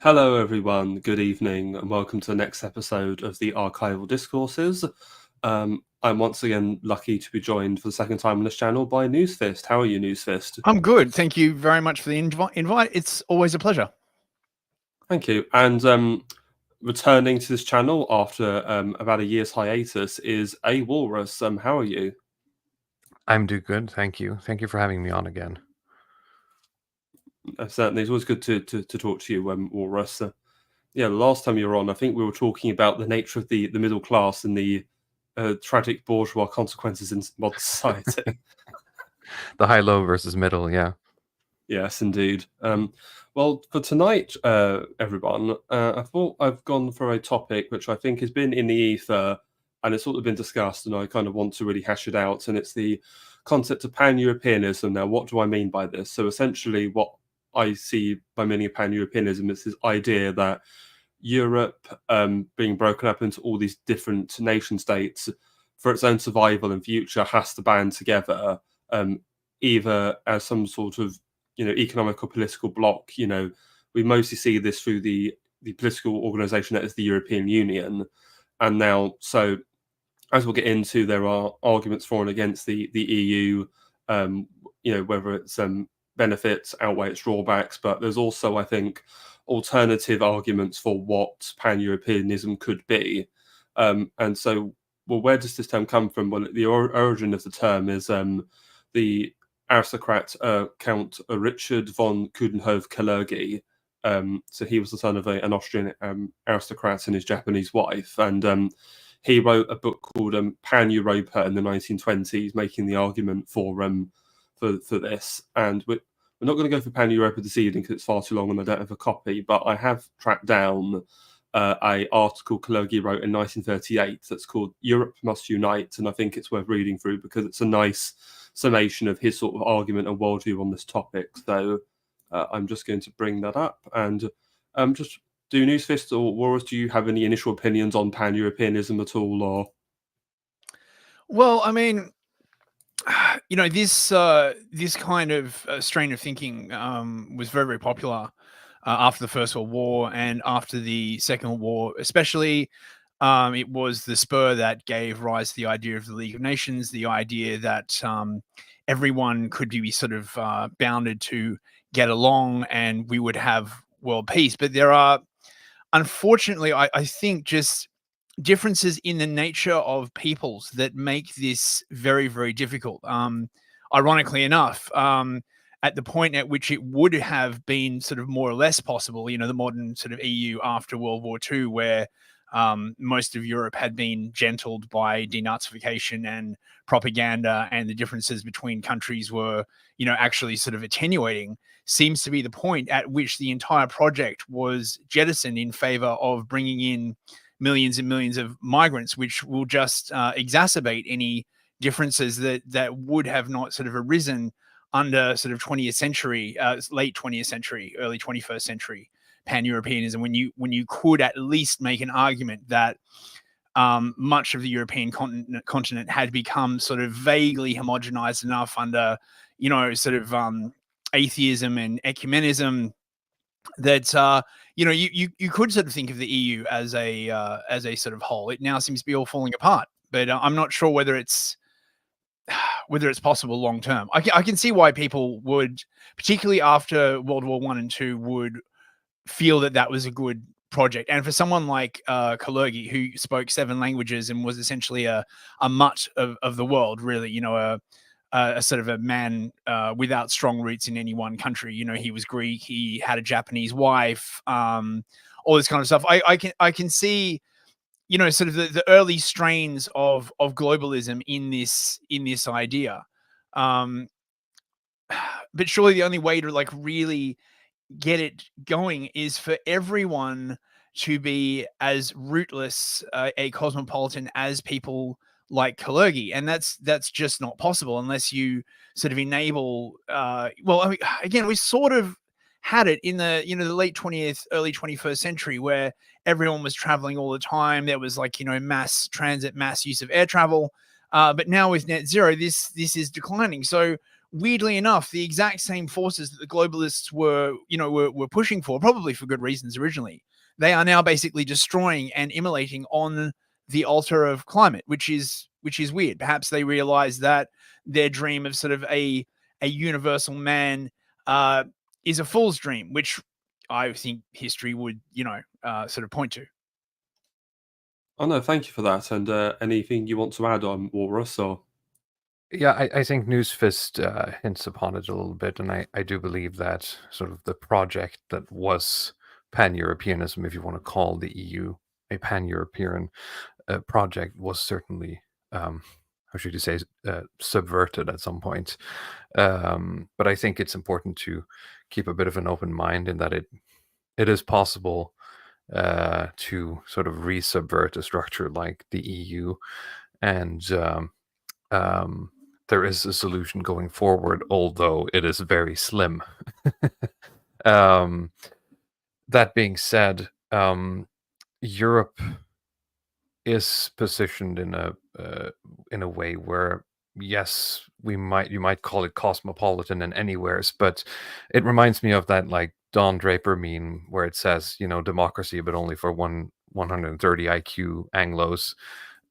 Hello, everyone. Good evening, and welcome to the next episode of the Archival Discourses. I'm once again lucky to be joined for the second time on this channel by Newsfist. How are you, Newsfist? I'm good. Thank you very much for the invite. It's always a pleasure. Thank you. And returning to this channel after about a year's hiatus is a Walrus. How are you? I'm doing good, thank you. Thank you for having me on again. Certainly, it's always good to talk to you, Walrus. Yeah, the last time you were on, I think we were talking about the nature of the middle class and the tragic bourgeois consequences in modern society. The high-low versus middle, yeah. Yes, indeed. Well, for tonight, everyone, I thought I've gone for a topic which I think has been in the ether and it's sort of been discussed, and I kind of want to really hash it out. And it's the concept of Pan-Europeanism. Now, what do I mean by this? So essentially, what I see by meaning of Pan-Europeanism is this idea that Europe being broken up into all these different nation states for its own survival and future has to band together, either as some sort of economic or political bloc. We mostly see this through the political organization that is the European Union. And now, so as we'll get into, there are arguments for and against the EU, whether it's benefits outweigh its drawbacks, but there's also, I think, alternative arguments for what Pan-Europeanism could be. And so, well, where does this term come from? Well, the origin of the term is the aristocrat Count Richard von Kudenov Keri. So he was the son of an Austrian aristocrat and his Japanese wife, and he wrote a book called Pan-Europa in the 1920s, making the argument for this. And we're not going to go for Pan-Europa this evening because it's far too long and I don't have a copy, but I have tracked down an article Keri wrote in 1938 that's called Europe Must Unite, and I think it's worth reading through because it's a nice summation of his sort of argument and worldview on this topic. So I'm just going to bring that up and just do Newsfist or Walrus, do you have any initial opinions on Pan-Europeanism at all? Or well, I mean, this kind of strain of thinking was very, very popular after the First World War and after the Second World War, especially. It was the spur that gave rise to the idea of the League of Nations, the idea that everyone could be sort of bounded to get along and we would have world peace. But there are, unfortunately, I think, just differences in the nature of peoples that make this very, very difficult. Ironically enough, at the point at which it would have been sort of more or less possible, the modern sort of EU after World War II, where most of Europe had been gentled by denazification and propaganda, and the differences between countries were, actually sort of attenuating, seems to be the point at which the entire project was jettisoned in favor of bringing in millions and millions of migrants, which will just exacerbate any differences that would have not sort of arisen under sort of 20th century, late 20th century, early 21st century Pan-Europeanism, when you could at least make an argument that much of the European continent had become sort of vaguely homogenized enough under, sort of atheism and ecumenism that you could sort of think of the EU as a sort of whole. It now seems to be all falling apart, but I'm not sure whether it's possible long term. I can see why people would, particularly after World War I and II, would feel that was a good project. And for someone like Keri, who spoke 7 languages and was essentially a mutt of the world, really, a sort of a man without strong roots in any one country. He was Greek, he had a Japanese wife, all this kind of stuff. I can see, sort of the early strains of globalism in this idea. But surely the only way to like really get it going is for everyone to be as rootless a cosmopolitan as people like Keri, and that's just not possible unless you sort of enable. Well, I mean, again, we sort of had it in the the late 20th, early 21st century, where everyone was traveling all the time. There was like mass transit, mass use of air travel. But now with net zero, this is declining. So weirdly enough, the exact same forces that the globalists were pushing for, probably for good reasons originally, they are now basically destroying and immolating on the altar of climate, which is weird. Perhaps they realize that their dream of sort of a universal man is a fool's dream, which I think history would, sort of point to. Oh no, thank you for that. And anything you want to add on Walrus or? Yeah, I think Newsfist hints upon it a little bit, and I do believe that sort of the project that was Pan-Europeanism, if you want to call the EU a Pan-European project, was certainly, how should you say, subverted at some point. But I think it's important to keep a bit of an open mind in that it is possible to sort of re-subvert a structure like the EU, and there is a solution going forward, although it is very slim. That being said, Europe is positioned in a way where, yes, you might call it cosmopolitan and anywheres, but it reminds me of that like Don Draper meme where it says, democracy, but only for 130 IQ Anglos.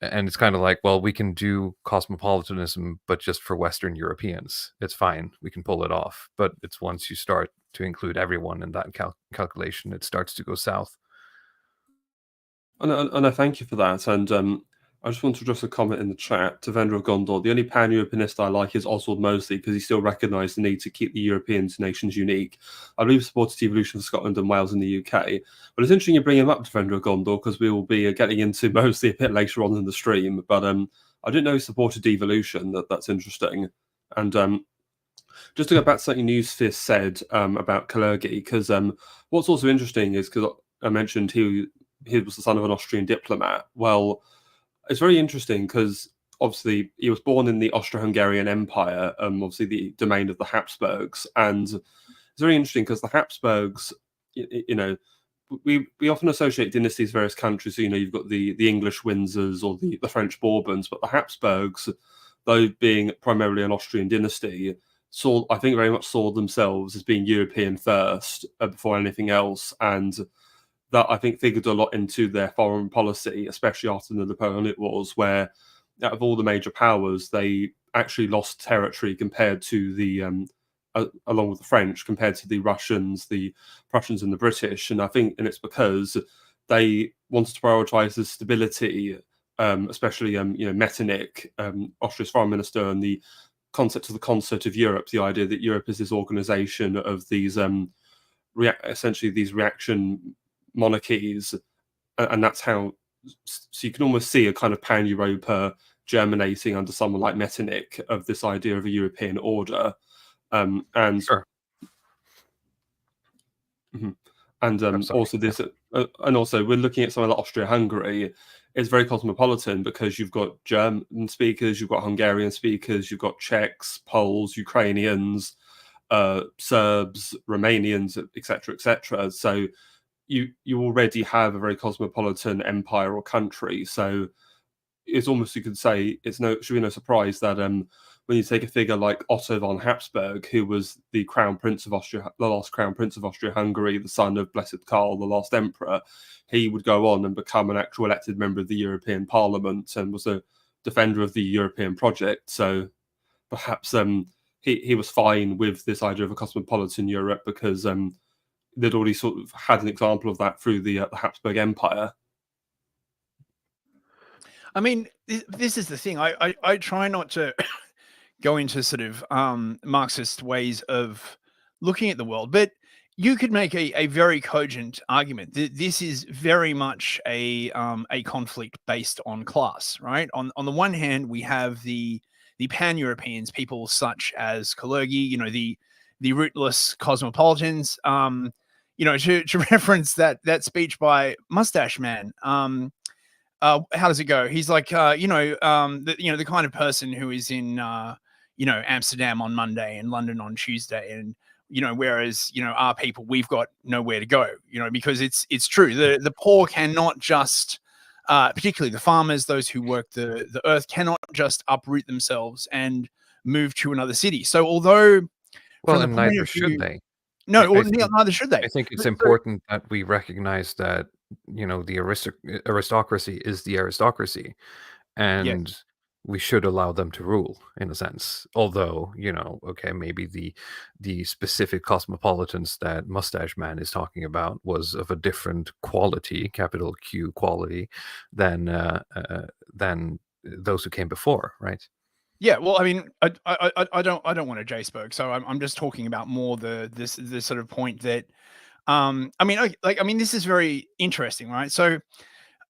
And it's kind of like, well, we can do cosmopolitanism, but just for Western Europeans. It's fine. We can pull it off. But it's once you start to include everyone in that calculation, it starts to go south. And I thank you for that. And I just want to address a comment in the chat to Vendor of Gondor. The only pan-Europeanist I like is Oswald Mosley because he still recognised the need to keep the European nations unique. I believe he supported devolution for Scotland and Wales in the UK. But it's interesting you bring him up to Vendor of Gondor because we will be getting into Mosley a bit later on in the stream. But I didn't know he supported devolution. That's interesting. And just to go back to something Newsfist said about Kalergi, because what's also interesting is because I mentioned he was the son of an Austrian diplomat. Well, it's very interesting because obviously he was born in the Austro-Hungarian Empire, obviously the domain of the Habsburgs, and it's very interesting because the Habsburgs, we often associate dynasties with various countries. So, you've got the English Windsors or the French Bourbons, but the Habsburgs, though being primarily an Austrian dynasty, I think very much saw themselves as being European first before anything else, and that I think figured a lot into their foreign policy, especially after the Napoleonic Wars, where out of all the major powers, they actually lost territory compared to the, along with the French, compared to the Russians, the Prussians, and the British. And I think, it's because they wanted to prioritize the stability, especially, Metternich, Austria's foreign minister, and the concept of the concert of Europe, the idea that Europe is this organization of these, essentially these reaction monarchies, and that's how. So you can almost see a kind of pan-Europa germinating under someone like Metternich of this idea of a European order, and Sure. and also this, and also we're looking at something like Austria-Hungary. It's very cosmopolitan because you've got German speakers, you've got Hungarian speakers, you've got Czechs, Poles, Ukrainians, Serbs, Romanians, etc., etc. So you already have a very cosmopolitan empire or country. So it's almost, you could say, should be no surprise that when you take a figure like Otto von Habsburg, who was the crown prince of Austria, the last crown prince of Austria-Hungary, the son of Blessed Karl, the last emperor, he would go on and become an actual elected member of the European Parliament and was a defender of the European project. So perhaps he was fine with this idea of a cosmopolitan Europe because they'd already sort of had an example of that through the Habsburg Empire. I mean, this is the thing. I try not to go into sort of Marxist ways of looking at the world, but you could make a very cogent argument that this is very much a conflict based on class, right? On the one hand, we have the pan-Europeans, people such as Kalergi, the rootless cosmopolitans. To reference that speech by Mustache Man. How does it go? He's like, the kind of person who is in, Amsterdam on Monday and London on Tuesday, and whereas our people, we've got nowhere to go, because it's true. The poor cannot just, particularly the farmers, those who work the earth, cannot just uproot themselves and move to another city. So although Well, from the and point neither of should view, they. no, well, think, neither should they. I think it's So- important that we recognize that, you know, the aristocracy is the aristocracy, and we should allow them to rule in a sense. Although, you know, okay, maybe the specific cosmopolitans that Mustache Man is talking about was of a different quality, capital Q quality, than those who came before, right? Yeah, well, I mean, I don't want to J-spoke, so I'm just talking about more this sort of point that, I mean, I mean, this is very interesting, right? So,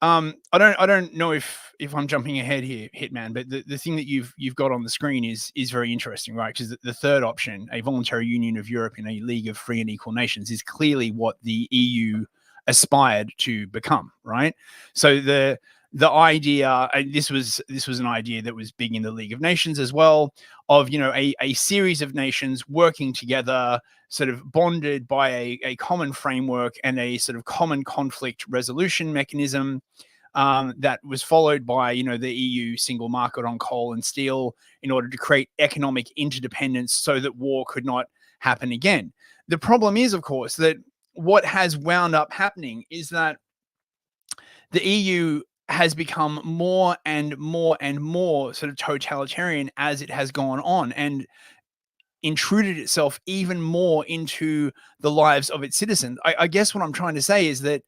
I don't know if I'm jumping ahead here, Hitman, but the thing that you've got on the screen is very interesting, right? Because the third option, a voluntary union of Europe in a league of free and equal nations, is clearly what the EU aspired to become, right? So the idea, and this was an idea that was big in the League of Nations as well, of, you know, a series of nations working together, sort of bonded by a common framework and a sort of common conflict resolution mechanism, that was followed by, you know, the EU single market on coal and steel in order to create economic interdependence so that war could not happen again. The problem is, of course, that what has wound up happening is that the EU has become more and more and more sort of totalitarian as it has gone on, and intruded itself even more into the lives of its citizens. I guess what I'm trying to say is that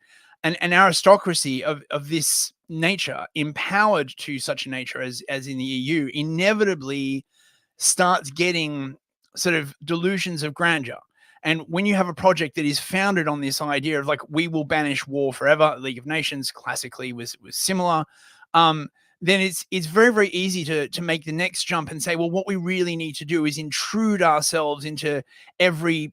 an aristocracy of this nature, empowered to such a nature as in the EU, inevitably starts getting sort of delusions of grandeur. And when you have a project that is founded on this idea of, like, we will banish war forever, League of Nations classically was similar, then it's very, very easy to make the next jump and say, well, what we really need to do is intrude ourselves into every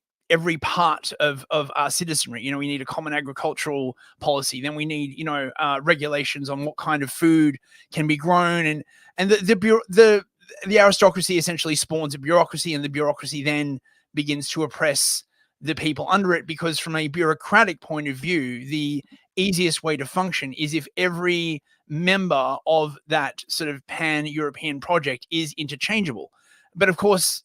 part of our citizenry. You know, we need a common agricultural policy. Then we need, you know, regulations on what kind of food can be grown, and the aristocracy essentially spawns a bureaucracy, and the bureaucracy then begins to oppress the people under it, because from a bureaucratic point of view, the easiest way to function is if every member of that sort of pan-European project is interchangeable. But of course,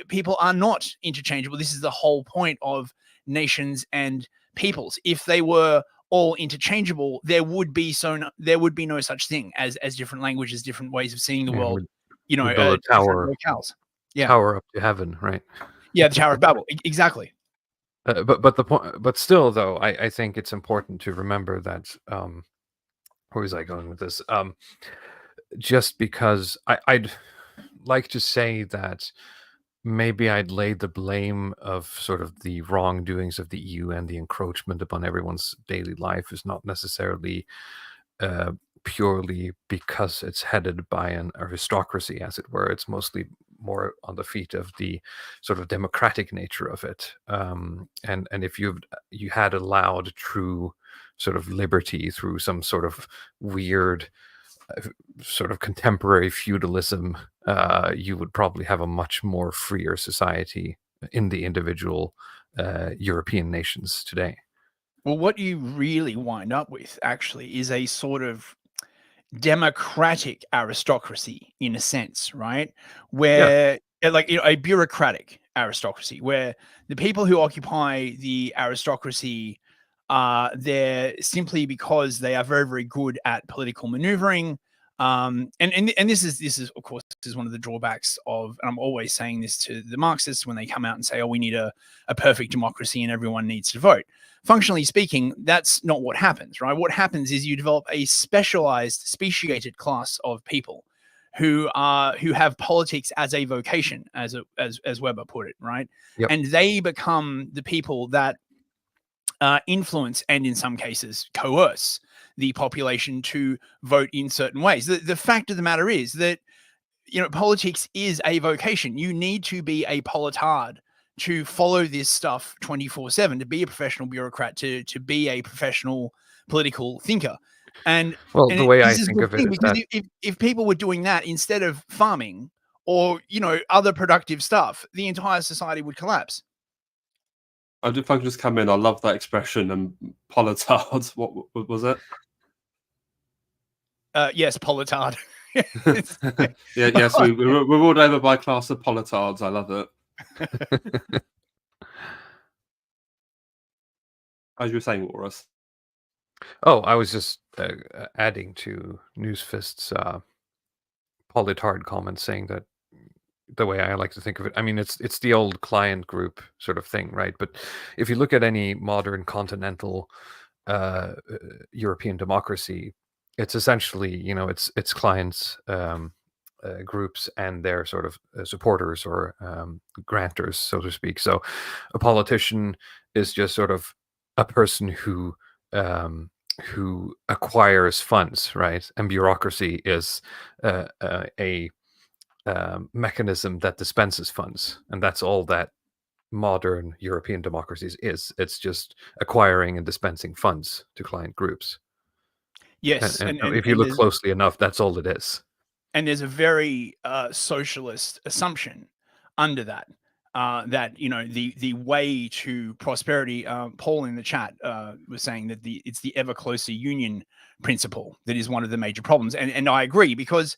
people are not interchangeable. This is the whole point of nations and peoples. If they were all interchangeable, there would be no such thing as different languages, different ways of seeing the world. You know, we build a tower, locales. Yeah, tower up to heaven, right? yeah, the Tower of Babel, exactly. But the point, but still, though, I think it's important to remember that. Where was I going with this? Just because I'd like to say that maybe I'd lay the blame of sort of the wrongdoings of the EU and the encroachment upon everyone's daily life is not necessarily purely because it's headed by an aristocracy, as it were. It's mostly more on the feet of the sort of democratic nature of it. And if you had allowed true sort of liberty through some sort of weird sort of contemporary feudalism, you would probably have a much more freer society in the individual European nations today. Well, what you really wind up with actually is a sort of democratic aristocracy, in a sense, right? Where, like, you know, a bureaucratic aristocracy, where the people who occupy the aristocracy are there simply because they are very, very good at political maneuvering. And this is of course, this is one of the drawbacks of, and I'm always saying this to the Marxists when they come out and say, oh, we need a perfect democracy and everyone needs to vote. Functionally speaking, that's not what happens, right? What happens is you develop a specialized, speciated class of people who have politics as a vocation, as Weber put it, right? Yep. And they become the people that influence and, in some cases, coerce the population to vote in certain ways. The fact of the matter is that, you know, politics is a vocation. You need to be a politard to follow this stuff 24/7, to be a professional bureaucrat, to be a professional political thinker. And well, the way I think of it is that if people were doing that instead of farming or, you know, other productive stuff, the entire society would collapse. If I could just come in, I love that expression. And politard, what was it? Yes, politard. Yes, we're ruled over by a class of politards. I love it. As you were saying, Walrus. Oh, I was just adding to Newsfist's politard comment, saying that the way I like to think of it, I mean, it's the old client group sort of thing, right? But if you look at any modern continental European democracy, it's essentially, it's clients, groups, and their sort of supporters or grantors, so to speak. So a politician is just sort of a person who acquires funds, right? And bureaucracy is a mechanism that dispenses funds, and that's all that modern European democracies is. It's just acquiring and dispensing funds to client groups. Yes, And if you look closely enough, that's all it is. And there's a very socialist assumption under that. That the way to prosperity. Paul in the chat was saying that it's the ever closer union principle that is one of the major problems, and I agree, because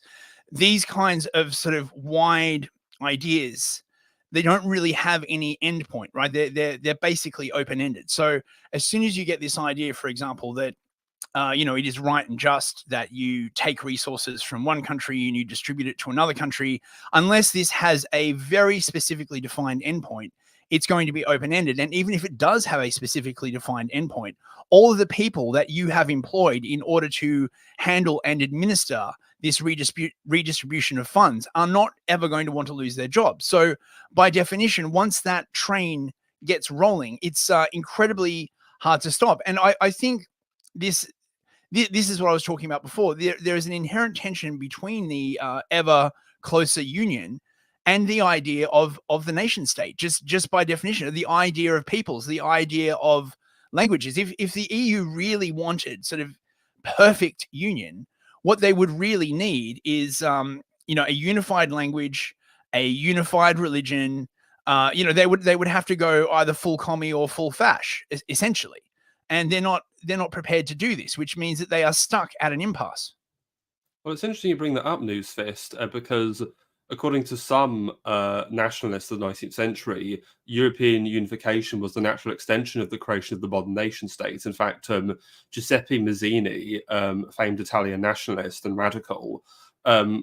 these kinds of sort of wide ideas, they don't really have any end point, right? They're basically open ended. So as soon as you get this idea, for example, that it is right and just that you take resources from one country and you distribute it to another country, unless this has a very specifically defined endpoint, it's going to be open-ended. And even if it does have a specifically defined endpoint, all of the people that you have employed in order to handle and administer this redistribution of funds are not ever going to want to lose their jobs. So by definition, once that train gets rolling, it's incredibly hard to stop. And I think this is what I was talking about before. There is an inherent tension between the ever closer union and the idea of the nation state, just by definition, the idea of peoples, the idea of languages. If the EU really wanted sort of perfect union, what they would really need is a unified language, a unified religion. They would have to go either full commie or full fash, essentially. And they're not prepared to do this, which means that they are stuck at an impasse. Well, it's interesting you bring that up, Newsfist, because according to some nationalists of the 19th century, European unification was the natural extension of the creation of the modern nation state. In fact, Giuseppe Mazzini, famed Italian nationalist and radical,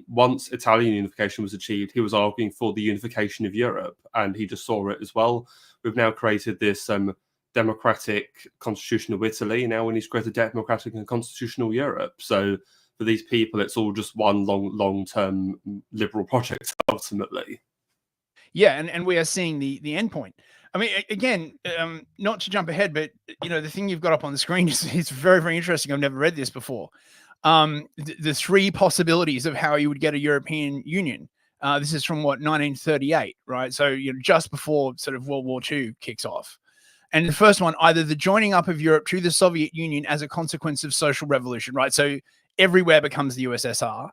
once Italian unification was achieved, he was arguing for the unification of Europe, and he just saw it as well. We've now created this democratic constitution of Italy. Now we need to create a democratic and constitutional Europe. So for these people, it's all just one long-term liberal project ultimately. Yeah, and we are seeing the end point. I mean, again, not to jump ahead, but the thing you've got up on the screen is very, very interesting. I've never read this before. The three possibilities of how you would get a European Union. This is from 1938, right? So just before sort of World War II kicks off. And the first one, either the joining up of Europe to the Soviet Union as a consequence of social revolution, right? So everywhere becomes the USSR.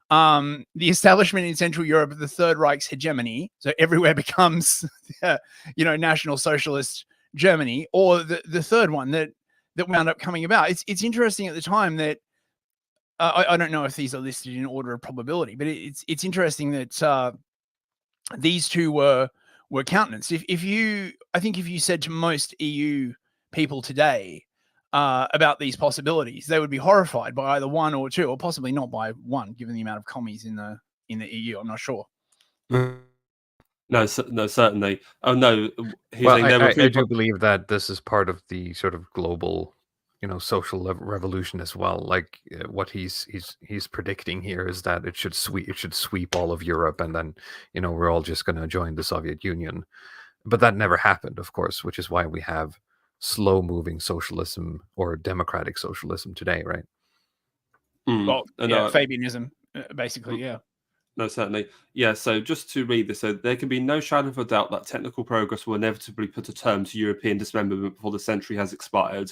The establishment in Central Europe of the Third Reich's hegemony, so everywhere becomes, National Socialist Germany, or the third one that wound up coming about. It's interesting at the time that I don't know if these are listed in order of probability, but it's interesting that these two were countenanced. I think if you said to most EU people today about these possibilities, they would be horrified by either one or two, or possibly not by one, given the amount of commies in the EU. I'm not sure. No, certainly. Oh no, I do believe that this is part of the sort of global, social revolution as well. Like what he's predicting here is that it should sweep all of Europe, and then we're all just going to join the Soviet Union. But that never happened, of course, which is why we have slow-moving socialism or democratic socialism today, right? Well, Fabianism, basically, yeah. No, certainly. Yeah, so just to read this, so there can be no shadow of a doubt that technical progress will inevitably put a term to European dismemberment before the century has expired.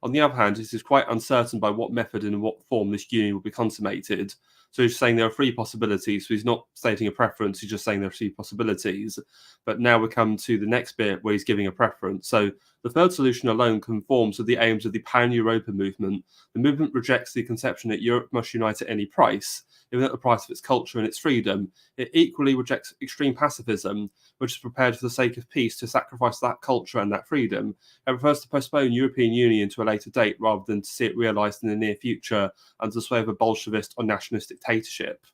On the other hand, it is quite uncertain by what method and in what form this union will be consummated. So he's saying there are three possibilities. So he's not stating a preference, he's just saying there are three possibilities. But now we come to the next bit where he's giving a preference. So the third solution alone conforms with the aims of the Pan-European movement. The movement rejects the conception that Europe must unite at any price, even at the price of its culture and its freedom. It equally rejects extreme pacifism, which is prepared for the sake of peace to sacrifice that culture and that freedom. It prefers to postpone European Union to a later date rather than to see it realised in the near future under the sway of a Bolshevist or nationalist dictatorship.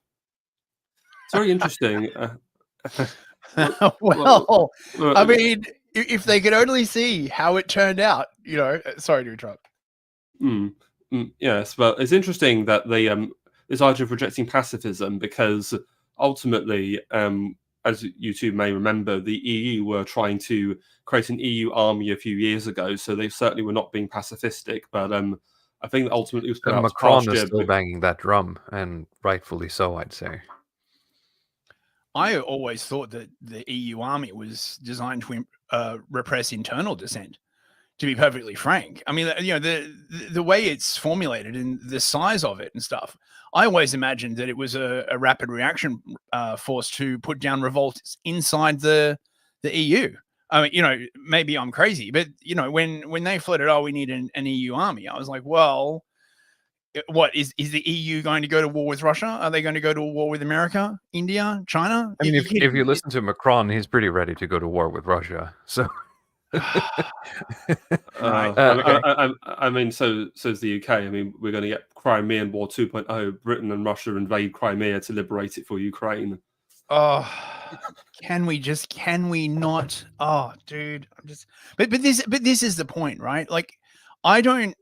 It's very interesting. Well, I mean, if they could only see how it turned out, sorry to interrupt. Yes, but it's interesting that they this idea of rejecting pacifism, because ultimately, as you two may remember, the EU were trying to create an EU army a few years ago, so they certainly were not being pacifistic. But I think that ultimately was put out Macron to is pasture, still banging that drum, and rightfully so, I'd say. I always thought that the EU army was designed to repress internal dissent, to be perfectly frank. I mean, the way it's formulated and the size of it and stuff, I always imagined that it was a rapid reaction force to put down revolts inside the EU. I mean, maybe I'm crazy, but when they floated, we need an EU army, I was like, well, what is the EU going to go to war with Russia? Are they going to go to war with America, India, China? I mean, if you listen to Macron, he's pretty ready to go to war with Russia. So, right. I mean, so is the UK. I mean, we're going to get Crimean War 2.0. Britain and Russia invade Crimea to liberate it for Ukraine. Oh, can we not? Oh, dude, but this is the point, right? Like, I don't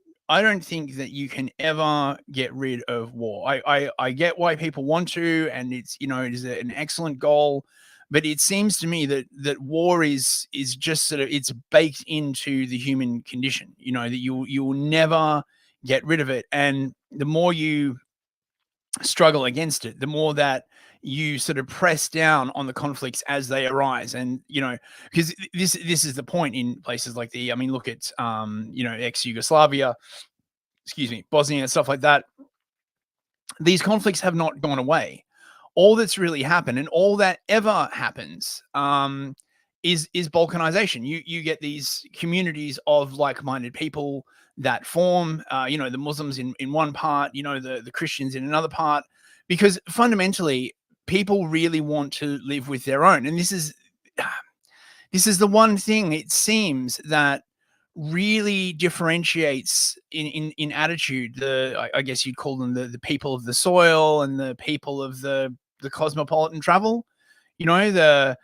think that you can ever get rid of war. I get why people want to, and it's it is an excellent goal, but it seems to me that war is just sort of, it's baked into the human condition. That you will never get rid of it, and the more you struggle against it, the more that you sort of press down on the conflicts as they arise. And because this is the point in places like look at ex-Yugoslavia, Bosnia and stuff like that. These conflicts have not gone away. All that's really happened, and all that ever happens, is balkanization. You get these communities of like-minded people that form, the Muslims in one part, the Christians in another part, because fundamentally people really want to live with their own. And this is the one thing, it seems, that really differentiates in attitude I guess you'd call them the people of the soil and the people of the cosmopolitan travel. The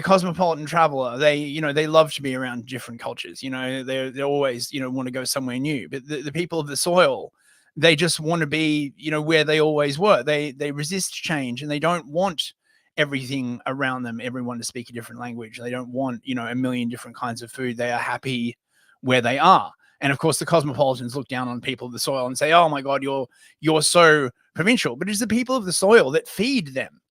cosmopolitan traveler, they love to be around different cultures. They always want to go somewhere new. But the people of the soil, they just want to be where they always were. They resist change, and they don't want everything around them, everyone to speak a different language. They don't want a million different kinds of food. They are happy where they are. And of course the cosmopolitans look down on people of the soil and say, oh my God, you're so provincial. But it's the people of the soil that feed them,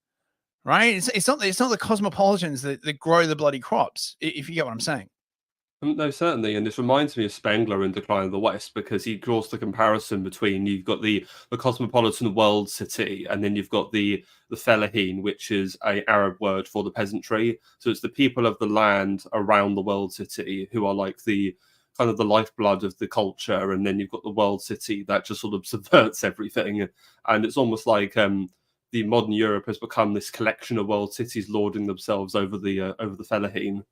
right? It's not the cosmopolitans that grow the bloody crops, if you get what I'm saying. No, certainly, and this reminds me of Spengler in Decline of the West, because he draws the comparison between, you've got the cosmopolitan world city, and then you've got the fellahin, which is an Arab word for the peasantry. So it's the people of the land around the world city who are like the kind of the lifeblood of the culture, and then you've got the world city that just sort of subverts everything. And it's almost like the modern Europe has become this collection of world cities lording themselves over the fellahin.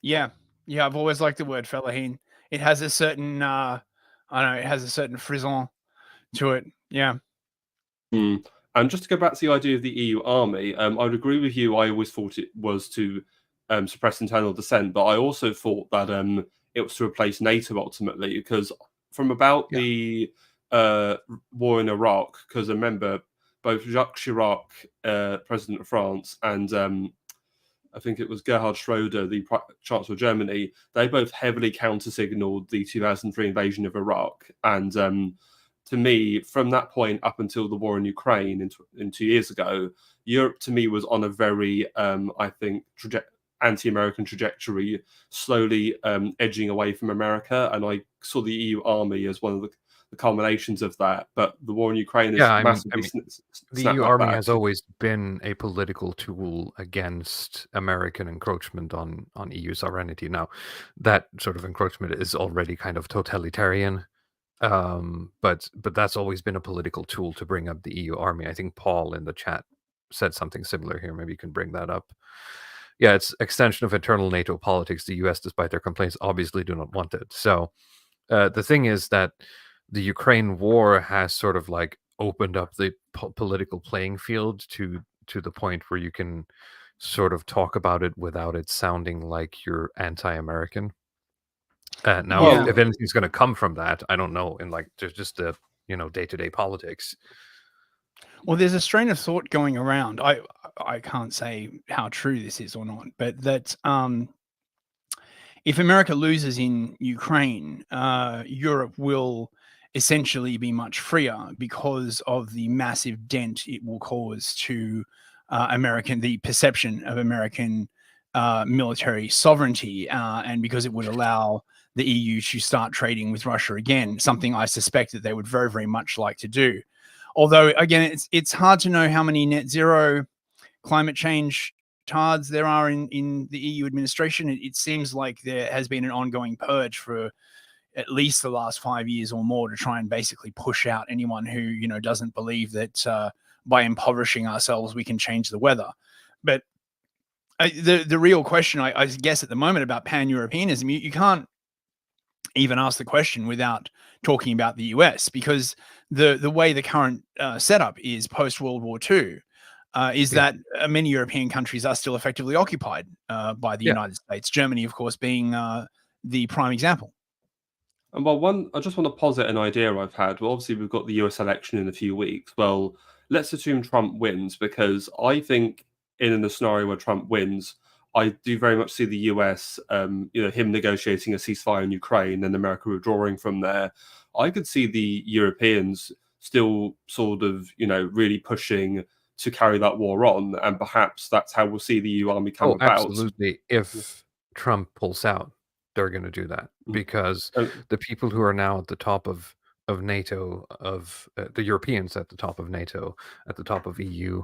Yeah, I've always liked the word fellahin. It has a certain, I don't know, it has a certain frisson to it. Yeah. And just to go back to the idea of the EU army, I would agree with you. I always thought it was to suppress internal dissent, but I also thought that it was to replace NATO ultimately, because from about the war in Iraq, because remember, both Jacques Chirac, President of France, and I think it was Gerhard Schroeder, the Chancellor of Germany, they both heavily counter-signaled the 2003 invasion of Iraq. And to me, from that point up until the war in Ukraine in 2 years ago, Europe to me was on a very, I think, anti-American trajectory, slowly edging away from America. And I saw the EU army as one of the culminations of that. But the war in Ukraine is Yeah, I massively mean, the snapped EU that army back. has always been a political tool against American encroachment on EU sovereignty. Now, that sort of encroachment is already kind of totalitarian, but that's always been a political tool to bring up the EU army. I think Paul in the chat said something similar here. Maybe you can bring that up. Yeah, it's extension of internal NATO politics. The US, despite their complaints, obviously do not want it. So the thing is that the Ukraine war has sort of like opened up the political playing field to the point where you can sort of talk about it without it sounding like you're anti-American. Now, Yeah. if anything's going to come from that, I don't know. In like just the day-to-day politics. Well, there's a strain of thought going around. I can't say how true this is or not, but that if America loses in Ukraine, Europe will essentially be much freer because of the massive dent it will cause to the perception of American military sovereignty, and because it would allow the EU to start trading with Russia again, something I suspect that they would very, very much like to do. Although, again, it's hard to know how many net zero climate change tards there are in the EU administration. It seems like there has been an ongoing purge for at least the last 5 years or more to try and basically push out anyone who doesn't believe that by impoverishing ourselves we can change the weather. But the real question, I guess, at the moment about Pan-Europeanism, you can't even ask the question without talking about the US, because the way the current setup is post World War II is that many European countries are still effectively occupied by the United States. Germany, of course, being the prime example. And well, I just want to posit an idea I've had. Well, obviously, we've got the US election in a few weeks. Well, let's assume Trump wins, because I think in a scenario where Trump wins, I do very much see the US, him negotiating a ceasefire in Ukraine and America withdrawing from there. I could see the Europeans still sort of, really pushing to carry that war on, and perhaps that's how we'll see the EU army come about. Absolutely. If Trump pulls out, they're going to do that, because the people who are now at the top of NATO, the Europeans at the top of NATO, at the top of EU,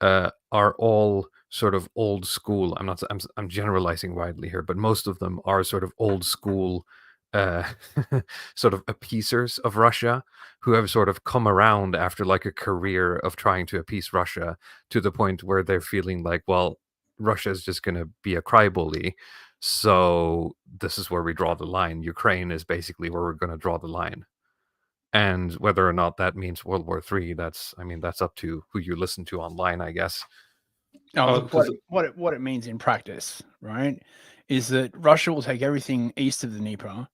are all sort of old school. I'm generalizing widely here, but most of them are sort of old school sort of appeasers of Russia, who have sort of come around after like a career of trying to appease Russia to the point where they're feeling like, well, Russia is just going to be a crybaby. So this is where we draw the line. Ukraine is basically where we're going to draw the line. And whether or not that means World War III, that's up to who you listen to online, I guess. What it means in practice, right, is that Russia will take everything east of the Dnieper,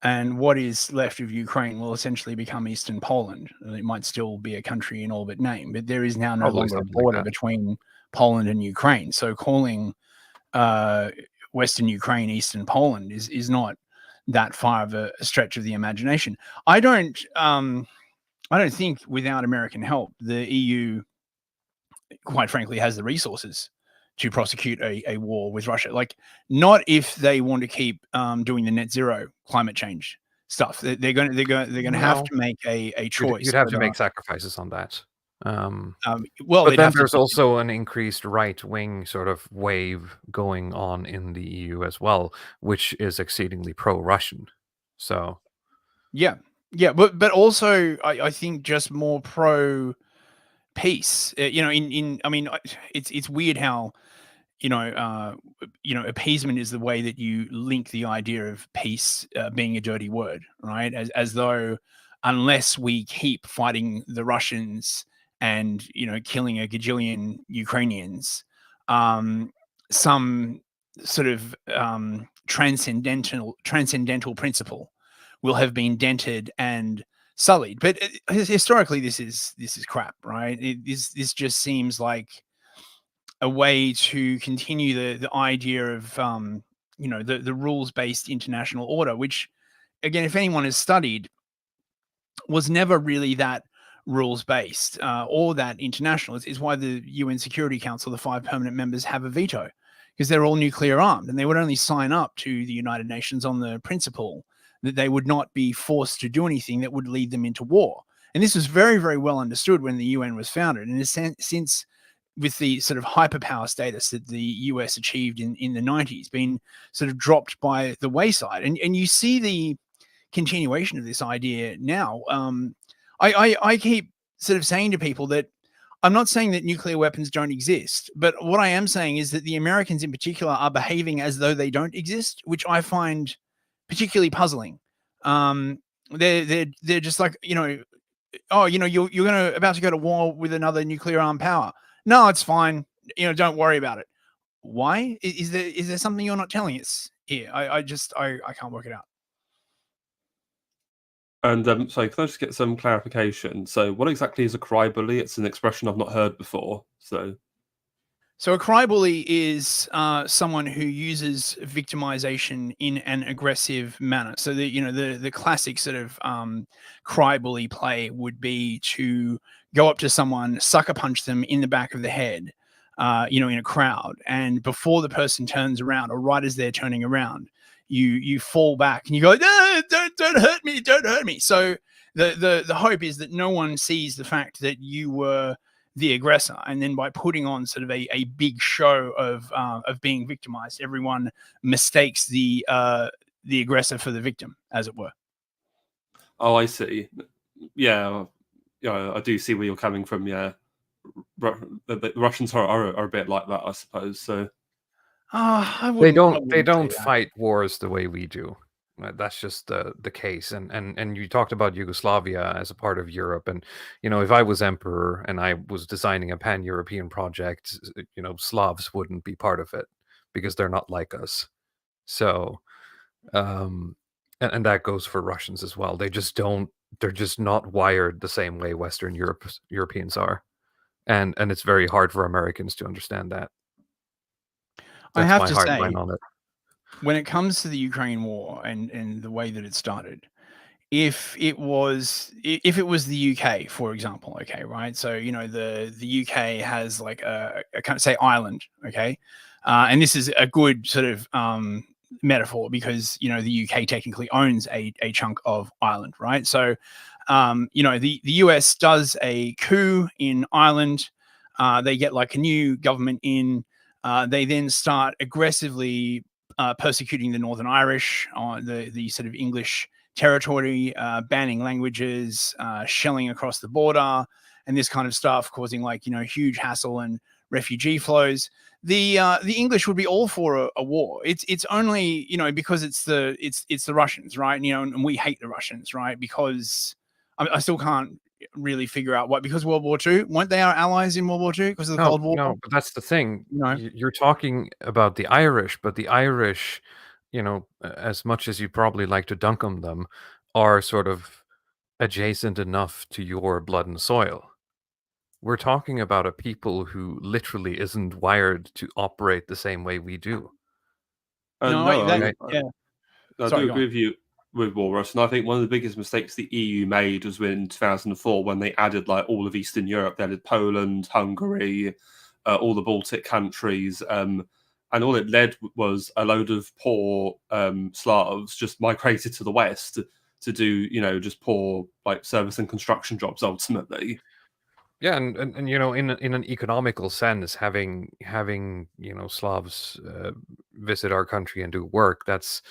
and what is left of Ukraine will essentially become Eastern Poland. It might still be a country in all but name, but there is now no longer a border between Poland and Ukraine. So calling Western Ukraine Eastern Poland is not that far of a stretch of the imagination. I don't think without American help, the EU, quite frankly, has the resources to prosecute a war with Russia. Like, not if they want to keep doing the net zero climate change stuff. They're going to have to make a choice. You'd have to make sacrifices on that. Well, but then there's also an increased right-wing sort of wave going on in the EU as well, which is exceedingly pro-Russian. So, yeah, but also I think just more pro peace. It's weird how appeasement is the way that you link the idea of peace being a dirty word, right? As though unless we keep fighting the Russians and killing a gajillion Ukrainians, some sort of transcendental principle will have been dented and sullied. But historically, this is crap, right? This just seems like a way to continue the idea of the rules-based international order, which, again, if anyone has studied, was never really that rules-based or that international. Is why the UN Security Council, the 5 permanent members, have a veto, because they're all nuclear armed, and they would only sign up to the United Nations on the principle that they would not be forced to do anything that would lead them into war. And this was very, very well understood when the UN was founded. And since with the sort of hyperpower status that the US achieved in the 90s, been sort of dropped by the wayside. And you see the continuation of this idea now. I keep sort of saying to people that I'm not saying that nuclear weapons don't exist, but what I am saying is that the Americans in particular are behaving as though they don't exist, which I find particularly puzzling. They're just like, oh, you're about to go to war with another nuclear armed power. No, it's fine. Don't worry about it. Why? Is there something you're not telling us here? I can't work it out. And so can I just get some clarification? So what exactly is a cry bully? It's an expression I've not heard before. So a cry bully is someone who uses victimization in an aggressive manner. So the classic sort of cry bully play would be to go up to someone, sucker punch them in the back of the head, in a crowd, and before the person turns around, or right as they're turning around, you fall back and you go, no, don't hurt me, don't hurt me. So the hope is that no one sees the fact that you were the aggressor, and then by putting on sort of a big show of being victimized, everyone mistakes the aggressor for the victim, as it were. Oh, I see. Yeah, I do see where you're coming from. Yeah, the Russians are a bit like that, I suppose. So they don't fight wars the way we do. That's just the case. And you talked about Yugoslavia as a part of Europe, and if I was emperor and I was designing a pan-European project, Slavs wouldn't be part of it because they're not like us. So and that goes for Russians as well. They're just not wired the same way Western Europeans are, and it's very hard for Americans to understand that. I have to say, when it comes to the Ukraine war and the way that it started, if it was the UK, for example, okay, right? So the UK has like a kind of say island, okay, and this is a good sort of metaphor because the UK technically owns a chunk of Ireland, right? So the US does a coup in Ireland, they get like a new government in. They then start aggressively persecuting the Northern Irish on the sort of English territory, banning languages, shelling across the border, and this kind of stuff, causing like huge hassle and refugee flows. The English would be all for a war. It's only because it's the Russians, right? And we hate the Russians, right? Because I still can't really figure out what, because World War II, weren't they our allies in World War II because of the Cold War? No, but that's the thing. You're talking about the Irish, but the Irish, as much as you probably like to dunk on them, are sort of adjacent enough to your blood and soil. We're talking about a people who literally isn't wired to operate the same way we do. I do agree with you with Walrus, and I think one of the biggest mistakes the EU made was in 2004 when they added like all of Eastern Europe. They added Poland, Hungary, all the Baltic countries, and all it led was a load of poor Slavs just migrated to the West to do just poor like service and construction jobs ultimately. Yeah, and in an economical sense, having Slavs visit our country and do work, that's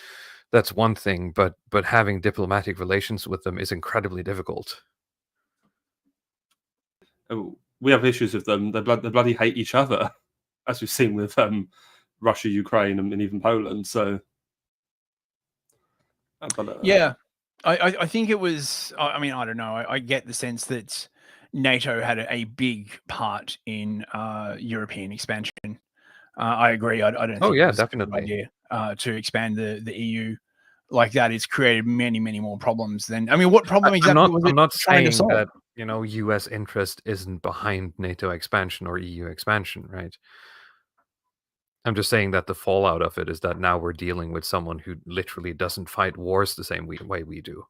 one thing, but having diplomatic relations with them is incredibly difficult. We have issues with them. They bloody hate each other, as we've seen with Russia, Ukraine, and even Poland. So, yeah, I think it was. I mean, I don't know. I get the sense that NATO had a big part in European expansion. I agree. I don't think it was definitely a good idea to expand the EU like that. It's created many more problems than. I mean, what problem exactly was it? I'm not trying saying to solve? that US interest isn't behind NATO expansion or EU expansion, right? I'm just saying that the fallout of it is that now we're dealing with someone who literally doesn't fight wars the same way we do.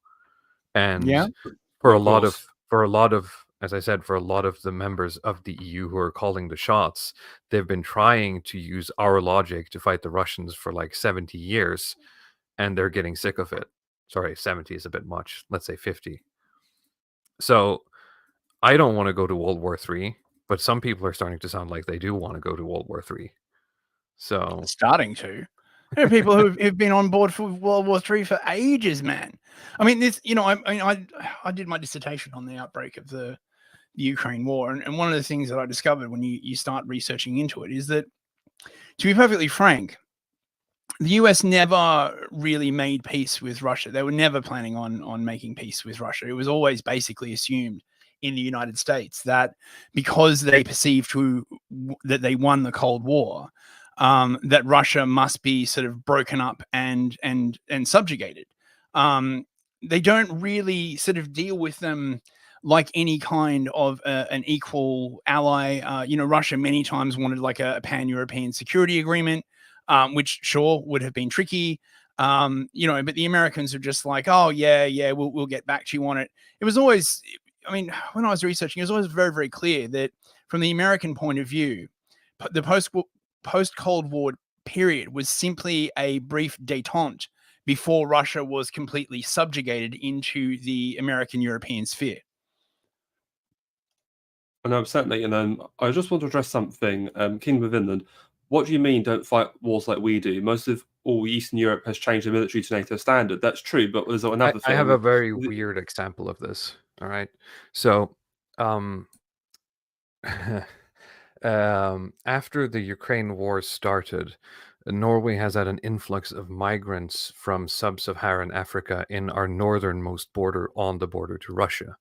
And for a lot of, as I said, for a lot of the members of the EU who are calling the shots, they've been trying to use our logic to fight the Russians for like 70 years, and they're getting sick of it. Sorry, 70 is a bit much. Let's say 50. So I don't want to go to World War III, but some people are starting to sound like they do want to go to World War III. So Starting to. There are people who've been on board for World War III for ages, man. I mean, this, I did my dissertation on the outbreak of the Ukraine war, and one of the things that I discovered when you start researching into it is that, to be perfectly frank, the US never really made peace with Russia. They were never planning on making peace with Russia. It was always basically assumed in the United States that because they perceived that they won the Cold War, that Russia must be sort of broken up and subjugated. They don't really sort of deal with them like any kind of an equal ally. Russia many times wanted like a Pan-European security agreement, which sure would have been tricky. But the Americans are just like, oh yeah, we'll get back to you on it. It was always, when I was researching, it was always very, very clear that from the American point of view, the post-Cold War period was simply a brief détente before Russia was completely subjugated into the American European sphere. No, certainly. And I just want to address something. Kingdom of Finland, what do you mean don't fight wars like we do? Most of all Eastern Europe has changed their military to NATO standard. That's true, but there's another thing. I have a very weird example of this. All right. So after the Ukraine war started, Norway has had an influx of migrants from sub-Saharan Africa in our northernmost border on the border to Russia,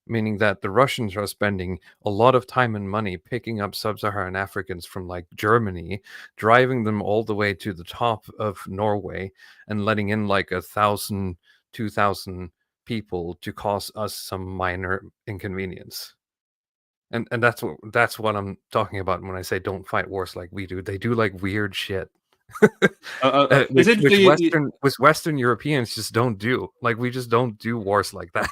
meaning that the Russians are spending a lot of time and money picking up sub-Saharan Africans from like Germany, driving them all the way to the top of Norway and letting in like 1,000, 2,000 people to cause us some minor inconvenience. And that's what I'm talking about when I say don't fight wars like we do. They do like weird shit. Which Western Europeans just don't do. Like we just don't do wars like that.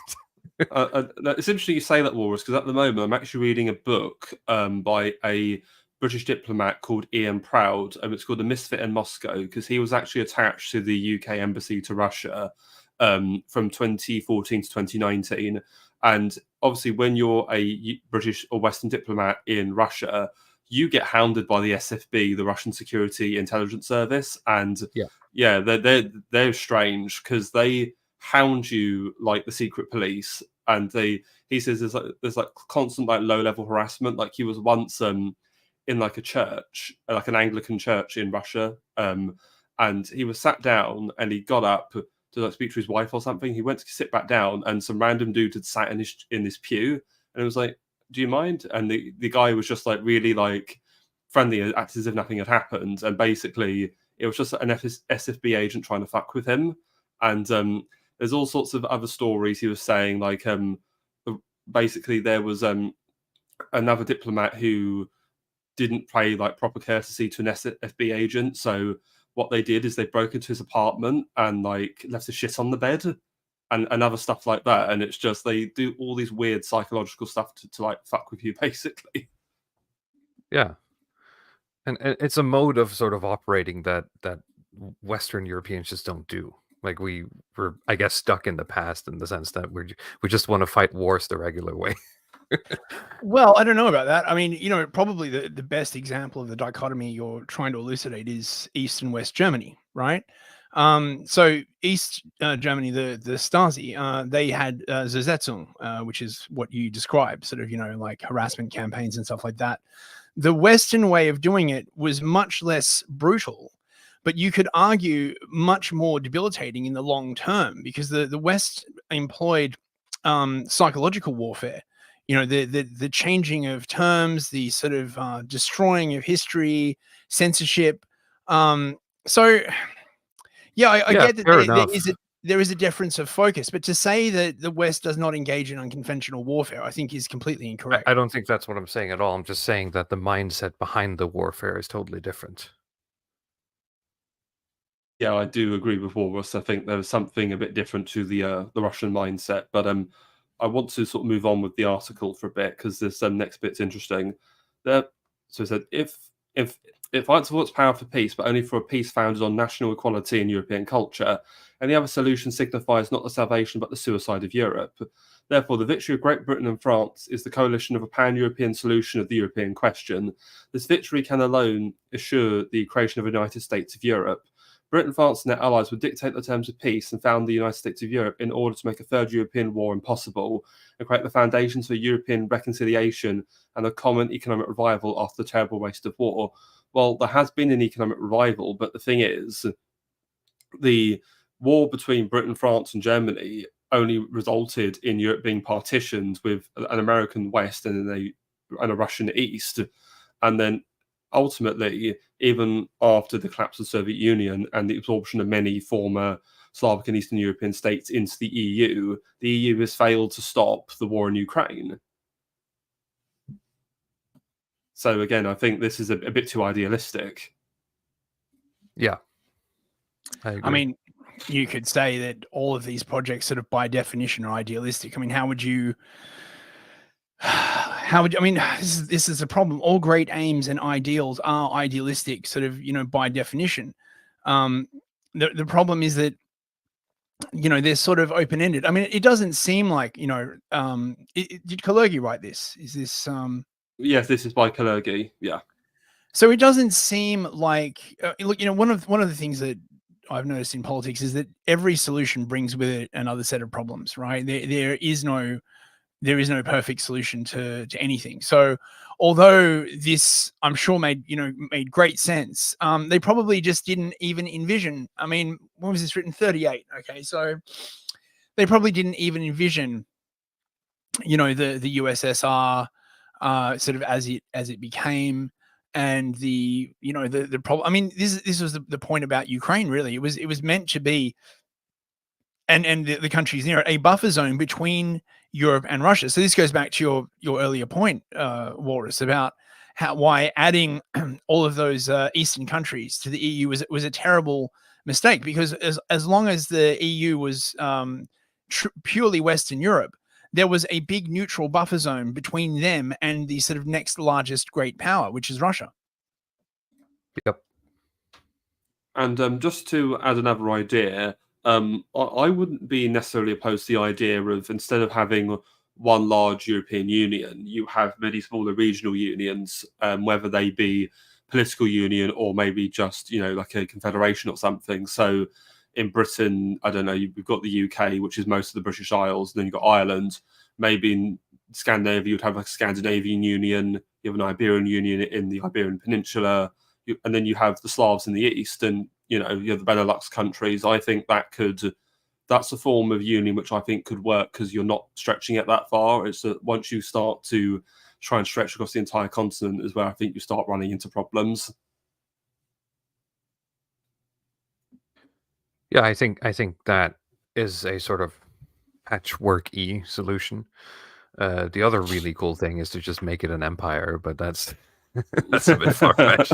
It's interesting you say that, Walrus, because at the moment I'm actually reading a book by a British diplomat called Ian Proud, and it's called The Misfit in Moscow, because he was actually attached to the UK embassy to Russia from 2014 to 2019. And obviously, when you're a British or Western diplomat in Russia, you get hounded by the SFB, the Russian Security Intelligence Service, and they're strange because they hound you like the secret police, and he says there's constant like low level harassment. Like he was once in like a church, like an Anglican church in Russia, and he was sat down and he got up to like speak to his wife or something. He went to sit back down, and some random dude had sat in his pew, and it was like, "Do you mind?" And the guy was just like really like friendly, acted as if nothing had happened, and basically it was just an SFB agent trying to fuck with him. And there's all sorts of other stories he was saying, like basically there was another diplomat who didn't pay like proper courtesy to an SFB agent, so what they did is they broke into his apartment and like left his shit on the bed and other stuff like that. And it's just they do all these weird psychological stuff to like fuck with you, basically. Yeah. And it's a mode of sort of operating that Western Europeans just don't do. Like we're, I guess, stuck in the past in the sense that we just want to fight wars the regular way. Well, I don't know about that. I mean, probably the best example of the dichotomy you're trying to elucidate is East and West Germany, right? So East Germany, the Stasi, they had Zersetzung, which is what you described, sort of, like harassment campaigns and stuff like that. The Western way of doing it was much less brutal, but you could argue much more debilitating in the long term, because the West employed psychological warfare. The changing of terms, the sort of destroying of history, censorship. I get that there is a difference of focus, but to say that the West does not engage in unconventional warfare, I think is completely incorrect. I don't think that's what I'm saying at all. I'm just saying that the mindset behind the warfare is totally different. Yeah, I do agree with Walrus. I think there's something a bit different to the Russian mindset, but I want to sort of move on with the article for a bit because this next bit's interesting. So it said, if it fights for its power for peace, but only for a peace founded on national equality and European culture, Any other solution signifies not the salvation but the suicide of Europe. Therefore, the victory of Great Britain and France is the coalition of a pan-European solution of the European question. This victory can alone assure the creation of a United States of Europe. Britain, France, and their allies would dictate the terms of peace and found the United States of Europe in order to make a third European war impossible and create the foundations for European reconciliation and a common economic revival after the terrible waste of war. Well, there has been an economic revival, but the thing is, the war between Britain, France, and Germany only resulted in Europe being partitioned with an American West and a Russian East. And then ultimately, even after the collapse of the Soviet Union and the absorption of many former Slavic and Eastern European states into the EU has failed to stop the war in Ukraine. So again, I think this is a bit too idealistic. Yeah. I agree. I mean, you could say that all of these projects sort of by definition are idealistic. I mean, how would you, I mean, this is a problem. All great aims and ideals are idealistic, sort of, by definition. The problem is that, they're sort of open-ended. I mean, it doesn't seem like, did Kalergi write this? Is this... Yes, this is by Kalergi. Yeah. So it doesn't seem like look. One of the things that I've noticed in politics is that every solution brings with it another set of problems. Right? There is no perfect solution to anything. So although this, I'm sure, made great sense, they probably just didn't even envision. I mean, when was this written? 38. Okay, so they probably didn't even envision, the USSR. Sort of as it became, and the problem. I mean, this was the point about Ukraine. Really, it was meant to be, and the countries near it, a buffer zone between Europe and Russia. So this goes back to your earlier point, Walrus, about why adding all of those eastern countries to the EU was a terrible mistake, because as long as the EU was purely Western Europe, there was a big neutral buffer zone between them and the sort of next largest great power, which is Russia. Yep. And just to add another idea, I wouldn't be necessarily opposed to the idea of, instead of having one large European Union, you have many smaller regional unions, whether they be political union or maybe just, like a confederation or something. So in Britain, I don't know, you've got the UK, which is most of the British Isles, and then you've got Ireland. Maybe in Scandinavia, you'd have like a Scandinavian Union, you have an Iberian Union in the Iberian Peninsula, and then you have the Slavs in the east, and you have the Benelux countries. I think that's a form of union which I think could work, because you're not stretching it that far. It's that once you start to try and stretch across the entire continent is where I think you start running into problems. Yeah, I think that is a sort of patchwork-y solution. The other really cool thing is to just make it an empire, but that's a bit far-fetched.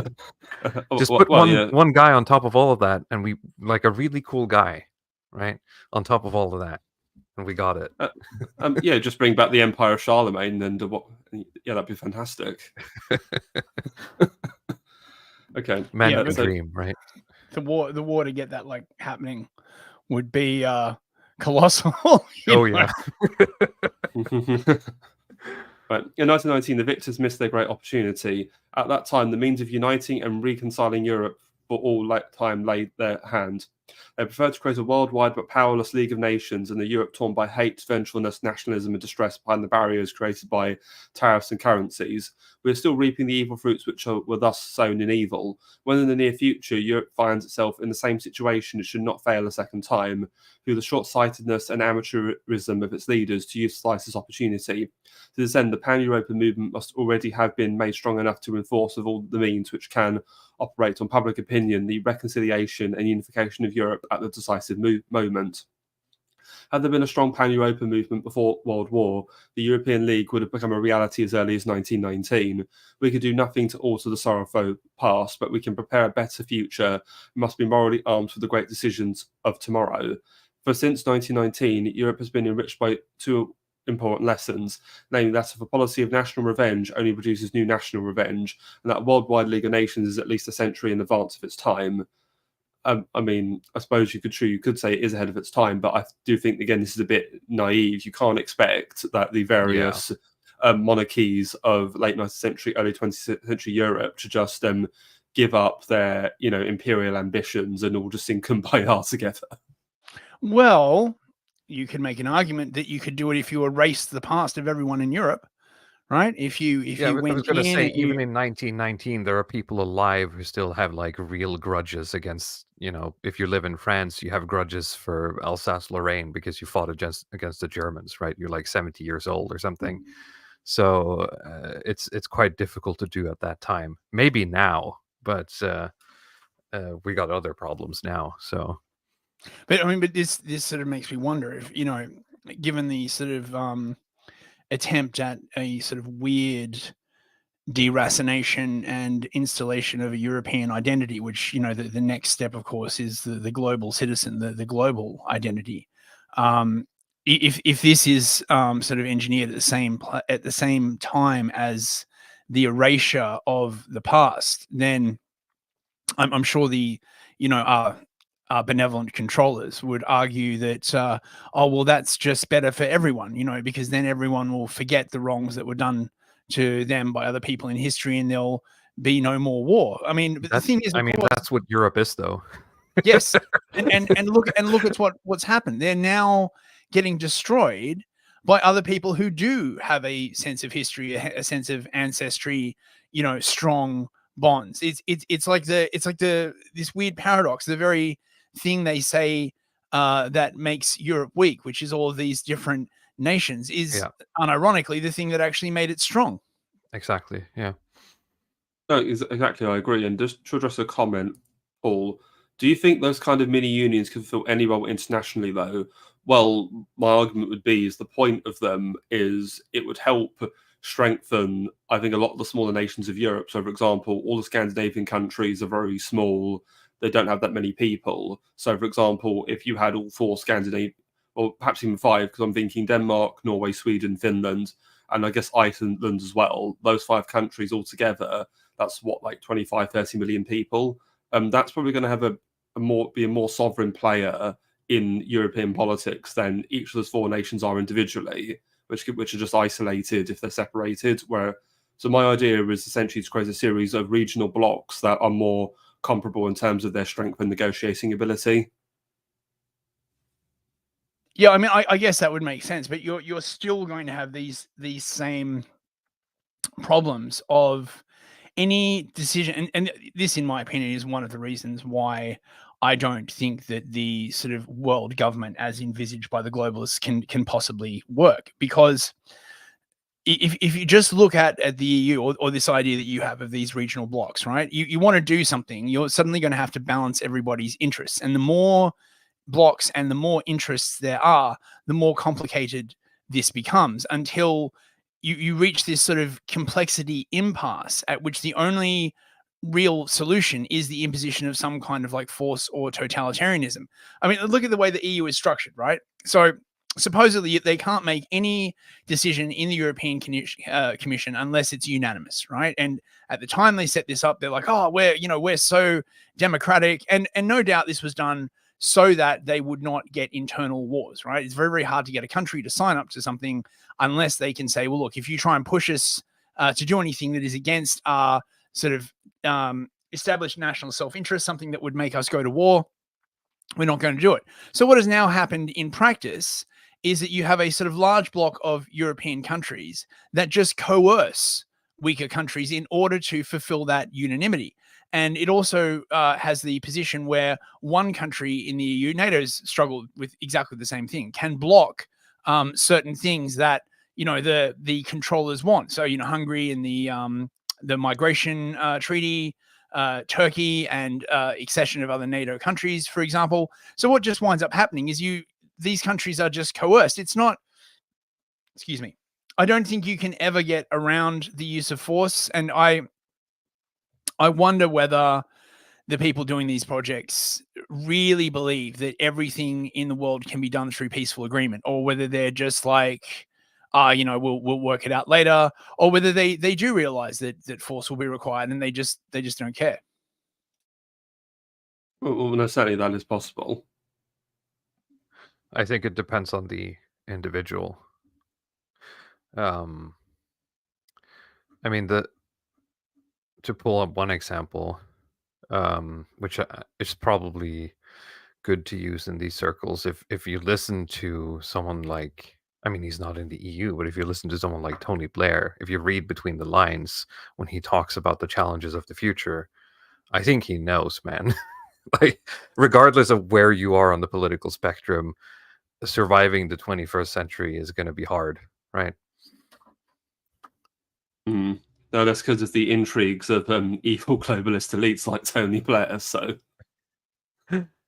Just put one guy on top of all of that, and we like a really cool guy, right, on top of all of that, and we got it. Yeah, just bring back the Empire of Charlemagne, and that'd be fantastic. Okay, Man, dream, right? The war to get that happening would be colossal. Oh yeah. Right. In 1919, the victors missed their great opportunity. At that time, the means of uniting and reconciling Europe for all time laid their hand. They preferred to create a worldwide but powerless League of Nations, and a Europe torn by hate, vengefulness, nationalism, and distress behind the barriers created by tariffs and currencies. We are still reaping the evil fruits which were thus sown in evil. When in the near future Europe finds itself in the same situation, it should not fail a second time, through the short-sightedness and amateurism of its leaders, to utilise this opportunity. To this end, the Pan-European movement must already have been made strong enough to enforce of all the means which can operate on public opinion the reconciliation and unification of Europe at the decisive moment. Had there been a strong pan-European movement before World War, the European League would have become a reality as early as 1919. We could do nothing to alter the sorrowful past, but we can prepare a better future and must be morally armed for the great decisions of tomorrow. For since 1919, Europe has been enriched by two important lessons, namely that if a policy of national revenge only produces new national revenge, and that a worldwide League of Nations is at least a century in advance of its time. I mean, I suppose you could say it is ahead of its time, but I do think again this is a bit naive. You can't expect that the various monarchies of late 19th century, early 20th century Europe to just give up their imperial ambitions and all just sing Kumbaya together. Well, you could make an argument that you could do it if you erased the past of everyone in Europe, right? If you went I was going to say, and even in 1919, there are people alive who still have like real grudges against, if you live in France, you have grudges for Alsace-Lorraine because you fought against the Germans, right? You're like 70 years old or something. So it's quite difficult to do at that time. Maybe now, but we got other problems now. So, but I mean, but this sort of makes me wonder if given the sort of attempt at a sort of weird deracination and installation of a European identity, which the next step, of course, is the global citizen, the global identity. If this is sort of engineered at the same time as the erasure of the past, then I'm sure our benevolent controllers would argue that, oh, well, that's just better for everyone, because then everyone will forget the wrongs that were done to them by other people in history, and there'll be no more war. I mean, but the thing is, that's what Europe is, though. Yes, and look at what's happened. They're now getting destroyed by other people who do have a sense of history, a sense of ancestry, strong bonds. It's like this weird paradox. The very thing they say that makes Europe weak, which is all of these different nations, is unironically the thing that actually made it strong. Exactly. Yeah. No, exactly. I agree. And just to address a comment, Paul, do you think those kind of mini unions can fulfill any role internationally, though? Well, my argument would be is the point of them is it would help strengthen, I think, a lot of the smaller nations of Europe. So, for example, all the Scandinavian countries are very small. They don't have that many people. So, for example, if you had all four Scandinavian, or perhaps even five, because I'm thinking Denmark, Norway, Sweden, Finland, and I guess Iceland as well, those five countries all together, that's what, like 25, 30 million people. That's probably going to have a more sovereign player in European politics than each of those four nations are individually, which are just isolated if they're separated. So my idea is essentially to create a series of regional blocks that are more comparable in terms of their strength and negotiating ability. Yeah, I mean, I guess that would make sense, but you're still going to have these same problems of any decision, and this, in my opinion, is one of the reasons why I don't think that the sort of world government as envisaged by the globalists can possibly work, because if you just look at the EU or this idea that you have of these regional blocks, right? You want to do something, you're suddenly going to have to balance everybody's interests, and the more blocks and the more interests there are, the more complicated this becomes, until you reach this sort of complexity impasse at which the only real solution is the imposition of some kind of like force or totalitarianism. I mean, look at the way the EU is structured, right? So supposedly they can't make any decision in the European Commission unless it's unanimous, right? And at the time they set this up, they're like, oh, we're so democratic, and no doubt this was done so that they would not get internal wars, right? It's very, very hard to get a country to sign up to something unless they can say, well, look, if you try and push us to do anything that is against our sort of established national self-interest, something that would make us go to war, we're not going to do it. So what has now happened in practice is that you have a sort of large block of European countries that just coerce weaker countries in order to fulfill that unanimity. And it also has the position where one country in the EU, NATO's struggled with exactly the same thing, can block certain things that the controllers want. So Hungary and the migration treaty, Turkey and accession of other NATO countries, for example. So what just winds up happening is these countries are just coerced. It's not, excuse me, I don't think you can ever get around the use of force. And I wonder whether the people doing these projects really believe that everything in the world can be done through peaceful agreement, or whether they're just like, we'll work it out later, or whether they do realize that force will be required and they just don't care. Well, no, certainly that is possible. I think it depends on the individual. I mean, to pull up one example, which is probably good to use in these circles. If you listen to someone like, I mean, he's not in the EU, but if you listen to someone like Tony Blair, if you read between the lines when he talks about the challenges of the future, I think he knows, man. Like, regardless of where you are on the political spectrum, surviving the 21st century is going to be hard, right? No, that's because of the intrigues of evil globalist elites like Tony Blair. So,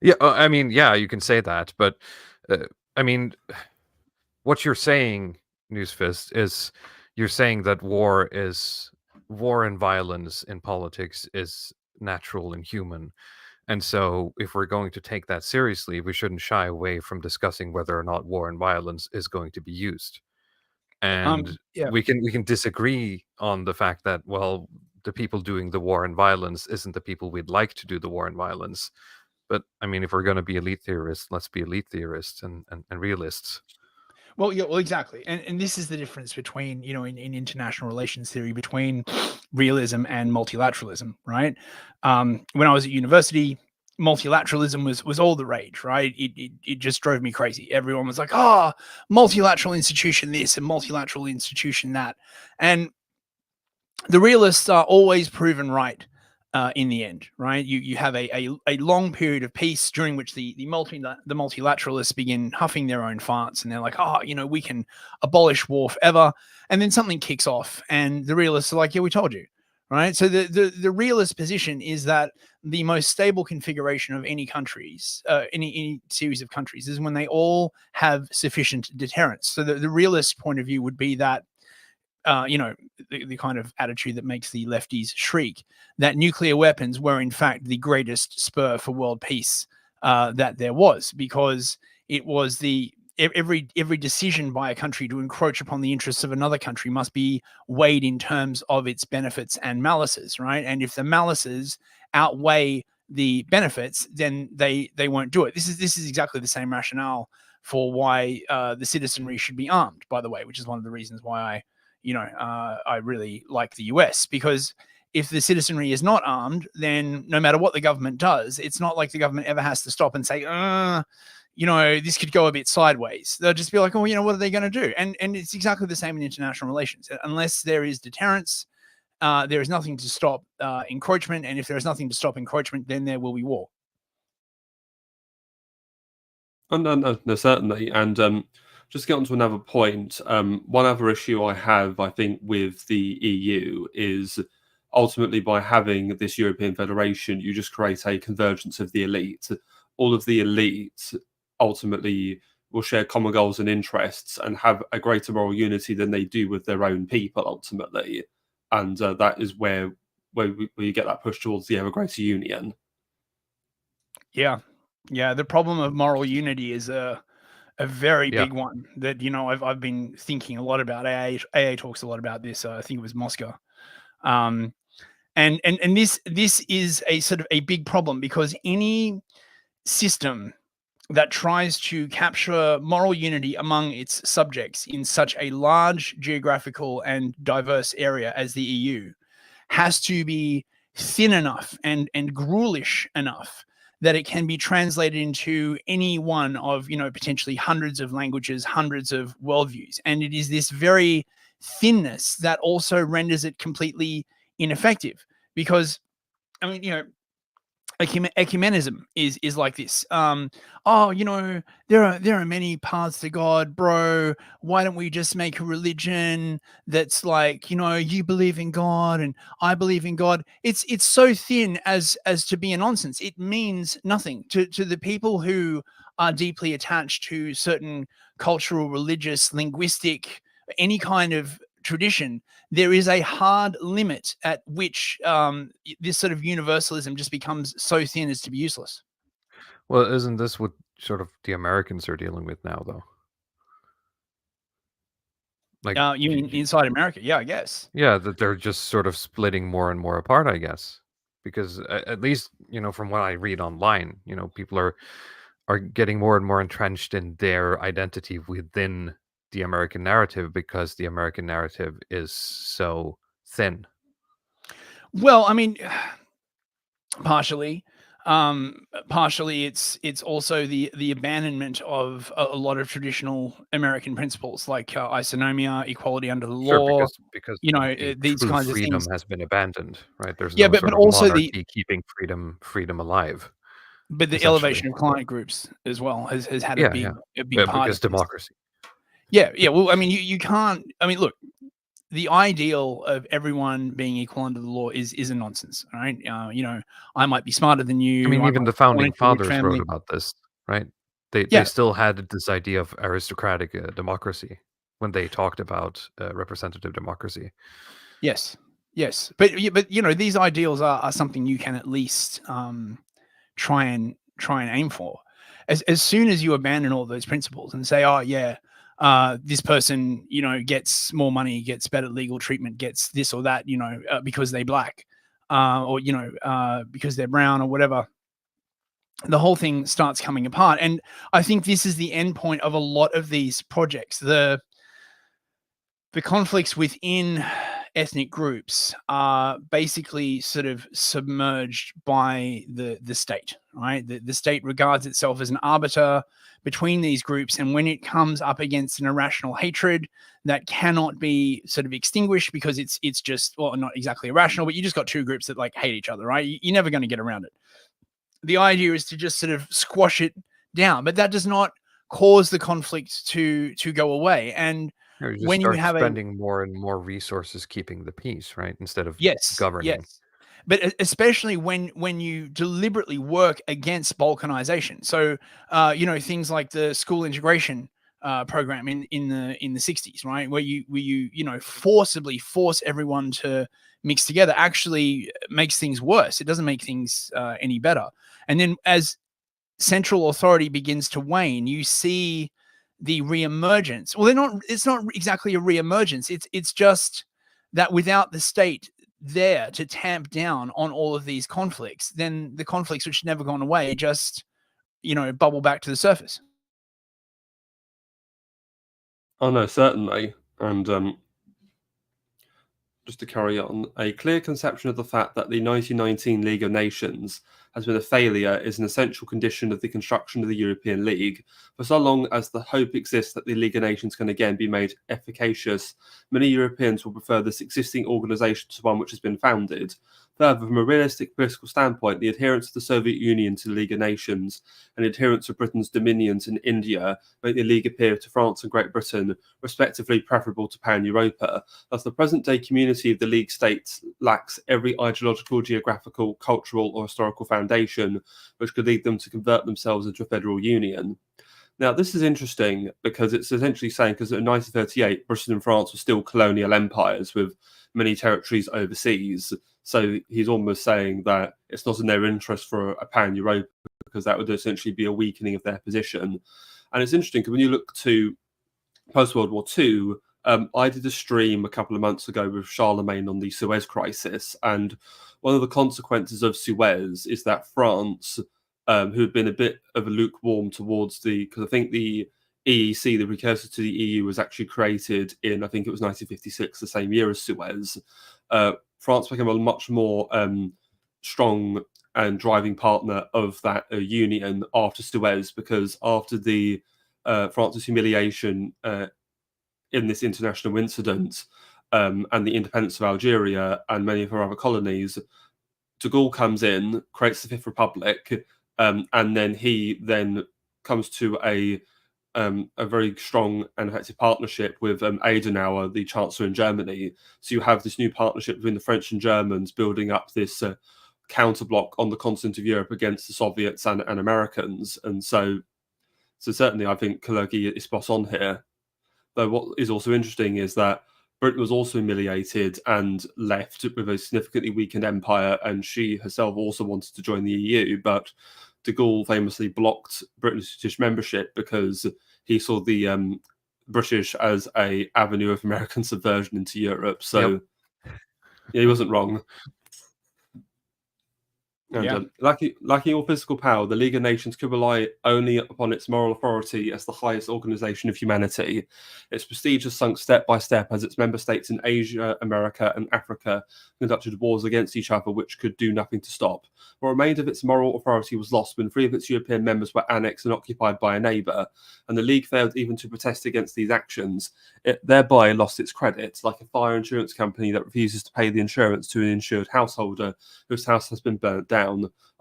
yeah, I mean, yeah, you can say that, but I mean, what you're saying, Newsfist, is you're saying that war and violence in politics is natural and human. And so if we're going to take that seriously, we shouldn't shy away from discussing whether or not war and violence is going to be used. And Yeah. we can disagree on the fact that, well, the people doing the war and violence isn't the people we'd like to do the war and violence. But I mean, if we're going to be elite theorists, let's be elite theorists and realists. Well, yeah, well, exactly. And this is the difference between, you know, in international relations theory between realism and multilateralism, right? When I was at university, multilateralism was all the rage, right? It just drove me crazy. Everyone was like, oh, multilateral institution this and multilateral institution that. And the realists are always proven right in the end, right? You have a long period of peace during which the multilateralists begin huffing their own farts, and they're like, oh, you know, we can abolish war forever, and then something kicks off, and the realists are like, yeah, we told you, right? So the realist position is that the most stable configuration of any countries, any series of countries, is when they all have sufficient deterrence. So the realist point of view would be that you know, the kind of attitude that makes the lefties shriek, that nuclear weapons were in fact the greatest spur for world peace that there was, because it was every decision by a country to encroach upon the interests of another country must be weighed in terms of its benefits and malices, right? And if the malices outweigh the benefits, then they won't do it. This is exactly the same rationale for why the citizenry should be armed, by the way, which is one of the reasons why I really like the US, because if the citizenry is not armed, then no matter what the government does, it's not like the government ever has to stop and say, you know, this could go a bit sideways. They'll just be like, oh, you know, what are they going to do? And it's exactly the same in international relations. Unless there is deterrence, there is nothing to stop encroachment. And if there is nothing to stop encroachment, then there will be war. no, certainly. And just to get on to another point, one other issue I have, I think, with the EU is ultimately by having this European Federation, you just create a convergence of the elite. All of the elites ultimately will share common goals and interests and have a greater moral unity than they do with their own people, ultimately. And that is where you get that push towards the ever greater union. Yeah. The problem of moral unity is a very big one that, you know, I've been thinking a lot about. AA talks a lot about this. I think it was Moscow. And this is a sort of a big problem, because any system that tries to capture moral unity among its subjects in such a large geographical and diverse area as the EU has to be thin enough and ghoulish enough that it can be translated into any one of, you know, potentially hundreds of languages, hundreds of worldviews. And it is this very thinness that also renders it completely ineffective, because, I mean, you know, ecumenism is like this. Oh, you know, there are many paths to God, bro. Why don't we just make a religion that's like, you know, you believe in God and I believe in God? It's so thin as to be a nonsense. It means nothing to the people who are deeply attached to certain cultural, religious, linguistic, any kind of tradition. There is a hard limit at which this sort of universalism just becomes so thin as to be useless. Well, isn't this what sort of the Americans are dealing with now, though? Like, You mean inside America? Yeah, I guess. yeah, that they're just sort of splitting more and more apart, I guess, because at least, from what I read online, people are getting more and more entrenched in their identity within the American narrative because the American narrative is so thin. Well, I mean, partially. Partially it's also the abandonment of a lot of traditional American principles like isonomia, equality under the Sure, law, because these true kinds of freedom things. has been abandoned, right? There's Yeah, no but sort of also monarchy keeping freedom alive, the essentially. elevation of client groups as well has had a Yeah, big yeah, part because of this. democracy. Yeah. Well, I mean, you can't. I mean, look, the ideal of everyone being equal under the law is a nonsense, right? I might be smarter than you. I mean, I even might the be born founding into a rich fathers wrote family. about this, right? They Yeah. still had this idea of aristocratic democracy when they talked about representative democracy. Yes. But these ideals are something you can at least try and aim for. As soon as you abandon all those principles and say, oh yeah, this person gets more money, gets better legal treatment, gets this or that, because they're black, or because they're brown or whatever, the whole thing starts coming apart. And I think this is the end point of a lot of these projects. The conflicts within ethnic groups are basically sort of submerged by the state, right? The state regards itself as an arbiter between these groups, and when it comes up against an irrational hatred that cannot be sort of extinguished because it's just, well, not exactly irrational, but you just got two groups that like hate each other, right? You're never going to get around it. The idea is to just sort of squash it down, but that does not cause the conflict to go away. And You just when you start have spending more and more resources keeping the peace, right? Instead of yes, governing. but especially when you deliberately work against balkanization. So things like the school integration program in the 60s, right, where you forcibly force everyone to mix together, actually makes things worse. It doesn't make things any better. And then as central authority begins to wane, you see the reemergence. Well, it's not exactly a reemergence. It's just that without the state there to tamp down on all of these conflicts, then the conflicts which never gone away just bubble back to the surface. Oh no, certainly. And just to carry on, a clear conception of the fact that the 1919 League of Nations has been a failure is an essential condition of the construction of the European League. For so long as the hope exists that the League of Nations can again be made efficacious, many Europeans will prefer this existing organisation to one which has been founded. Further, from a realistic political standpoint, the adherence of the Soviet Union to the League of Nations and the adherence of Britain's dominions in India make the League appear to France and Great Britain respectively preferable to Pan-Europa. Thus, the present-day community of the League states lacks every ideological, geographical, cultural, or historical foundation which could lead them to convert themselves into a federal union. Now, this is interesting because it's essentially saying, because in 1938, Britain and France were still colonial empires with many territories overseas. So he's almost saying that it's not in their interest for a pan-Europa because that would essentially be a weakening of their position. And it's interesting because when you look to post-World War II, I did a stream a couple of months ago with Charlemagne on the Suez Crisis, and one of the consequences of Suez is that France, who had been a bit of a lukewarm towards because I think the EEC, the precursor to the EU, was actually created in, I think it was 1956, the same year as Suez. France became a much more strong and driving partner of that union after Suez, because after the France's humiliation in this international incident and the independence of Algeria and many of her other colonies, de Gaulle comes in, creates the Fifth Republic, and then he comes to a very strong and effective partnership with Adenauer, the Chancellor in Germany. So you have this new partnership between the French and Germans building up this counterblock on the continent of Europe against the Soviets and Americans. And so certainly I think Kalergi is spot on here. Though what is also interesting is that Britain was also humiliated and left with a significantly weakened empire, and she herself also wanted to join the EU, but de Gaulle famously blocked British membership because he saw the British as a avenue of American subversion into Europe. So Yep. yeah, he wasn't wrong. And Yeah. lacking all physical power, the League of Nations could rely only upon its moral authority as the highest organization of humanity. Its prestige has sunk step by step as its member states in Asia, America, and Africa conducted wars against each other which could do nothing to stop. What remained of its moral authority was lost when 3 of its European members were annexed and occupied by a neighbour, and the League failed even to protest against these actions. It thereby lost its credit, like a fire insurance company that refuses to pay the insurance to an insured householder whose house has been burnt down,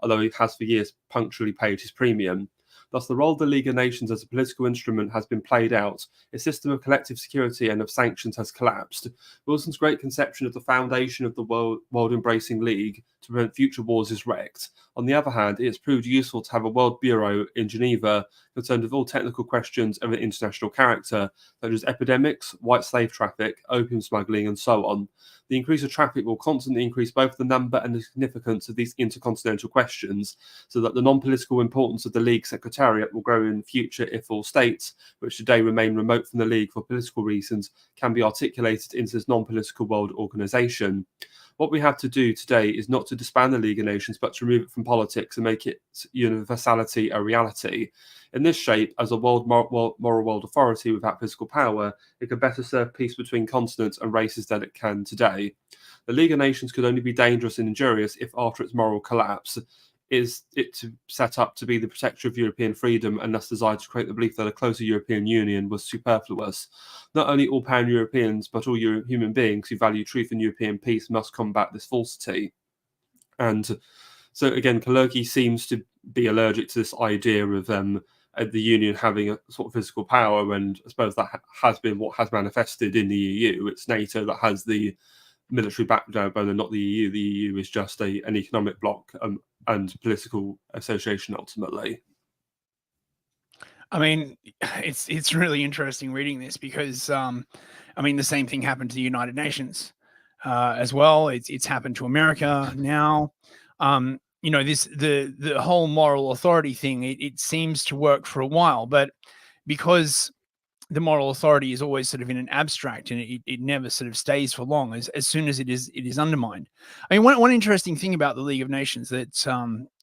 although he has for years punctually paid his premium. Thus, the role of the League of Nations as a political instrument has been played out. Its system of collective security and of sanctions has collapsed. Wilson's great conception of the foundation of the world-embracing League to prevent future wars is wrecked. On the other hand, it has proved useful to have a World Bureau in Geneva concerned with all technical questions of an international character, such as epidemics, white slave traffic, opium smuggling, and so on. The increase of traffic will constantly increase both the number and the significance of these intercontinental questions, so that the non-political importance of the League Secretariat will grow in future if all states, which today remain remote from the League for political reasons, can be articulated into this non-political world organisation. What we have to do today is not to disband the League of Nations, but to remove it from politics and make its universality a reality. In this shape, as a moral world authority without physical power, it could better serve peace between continents and races than it can today. The League of Nations could only be dangerous and injurious if, after its moral collapse, is it to set up to be the protector of European freedom and thus desired to create the belief that a closer European Union was superfluous. Not only all Pan-Europeans, but all human beings who value truth and European peace must combat this falsity. And so, again, Kalergi seems to be allergic to this idea of the Union having a sort of physical power, and I suppose that has been what has manifested in the EU. It's NATO that has the military backbone and not the EU. The EU is just an economic bloc and political association ultimately. I mean, it's really interesting reading this because, I mean, the same thing happened to the United Nations as well. It's happened to America now. You know, the whole moral authority thing. It seems to work for a while, but because the moral authority is always sort of in an abstract and it never sort of stays for long. As soon as it is undermined. I mean, one interesting thing about the League of Nations that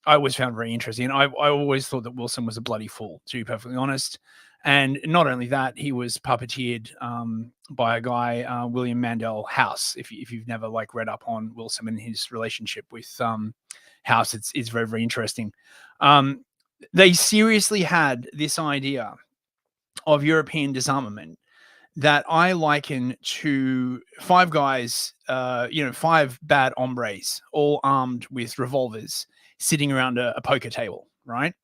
I always found very interesting, and I always thought that Wilson was a bloody fool, to be perfectly honest. And not only that, he was puppeteered by a guy, William Mandel House. If you've never read up on Wilson and his relationship with House, it's very, very interesting. They seriously had this idea of European disarmament that I liken to 5 guys, 5 bad hombres, all armed with revolvers, sitting around a poker table, right?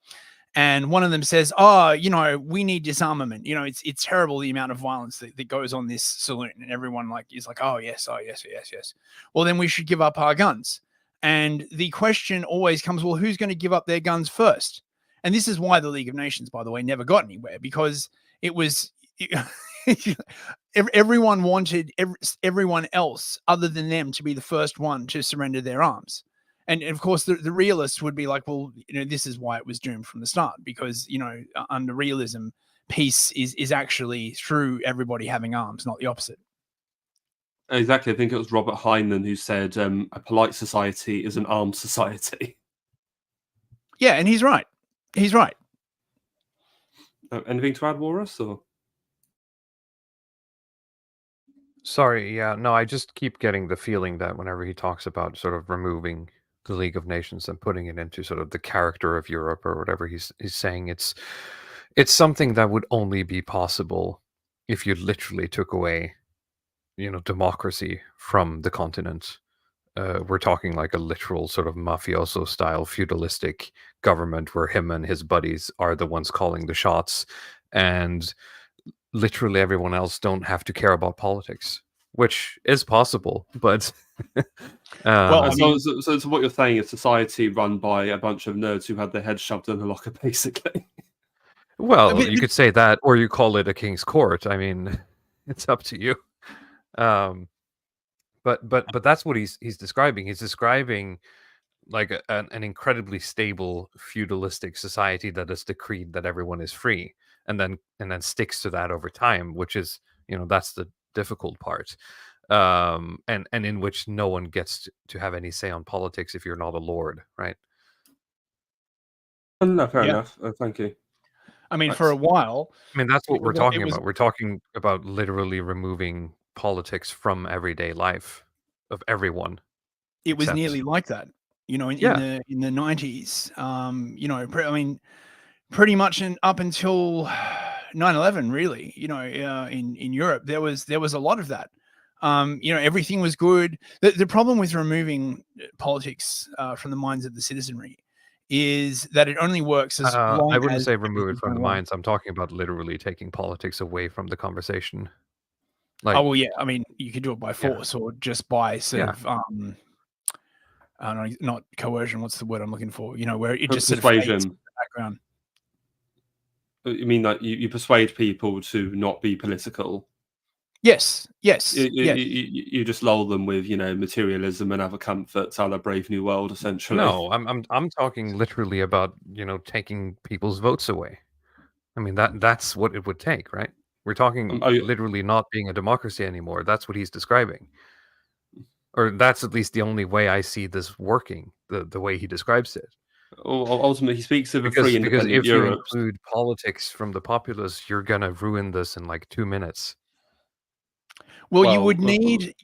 And one of them says, "Oh, we need disarmament. It's terrible the amount of violence that goes on this saloon." And everyone is like, "Oh yes, yes." Well, then we should give up our guns. And the question always comes, well, who's going to give up their guns first? And this is why the League of Nations, by the way, never got anywhere, because it was everyone wanted everyone else other than them to be the first one to surrender their arms. And of course, the realists would be like, well, this is why it was doomed from the start, because, under realism, peace is actually through everybody having arms, not the opposite. Exactly. I think it was Robert Heinlein who said a polite society is an armed society. Yeah, and he's right. He's right. Anything to add, Walrus? Or? Sorry, yeah, no, I just keep getting the feeling that whenever he talks about sort of removing the League of Nations and putting it into sort of the character of Europe or whatever he's saying, it's something that would only be possible if you literally took away, democracy from the continent. We're talking like a literal sort of mafioso style feudalistic government where him and his buddies are the ones calling the shots, and literally everyone else don't have to care about politics, which is possible, but well, so what you're saying is society run by a bunch of nerds who had their heads shoved in a locker, basically. Well, you could say that, or you call it a king's court. I mean, it's up to you. But that's what he's describing. He's describing like an incredibly stable feudalistic society that has decreed that everyone is free, and then sticks to that over time, which is, that's the difficult part, and in which no one gets to have any say on politics if you're not a lord, right? No, fair Yeah. enough. Thank you. I mean, for a while, I mean, that's what we're it talking was about. We're talking about literally removing politics from everyday life of everyone. it was Except- nearly like that, in Yeah. the 90s. I mean, pretty much up until 9/11, really. In Europe, there was a lot of that. Everything was good. The problem with removing politics from the minds of the citizenry is that it only works as long I wouldn't as say remove it everything's from the going well. minds. I'm talking about literally taking politics away from the conversation. Oh, Like, well, yeah. I mean, you could do it by force or just by sort of, I don't know, not coercion. What's the word I'm looking for? Where it just sort of fades in Persuasion. the background. You mean that you persuade people to not be political? Yes. You just lull them with materialism and other comforts, a la Brave New World, essentially. no, I'm talking literally about taking people's votes away. I mean that's what it would take, right? We're talking literally not being a democracy anymore. That's what he's describing, or that's at least the only way I see this working. The way he describes it. Ultimately, he speaks of a free, Because independent if you Europe. include politics from the populace, you're gonna ruin this in like 2 minutes. Well, you would need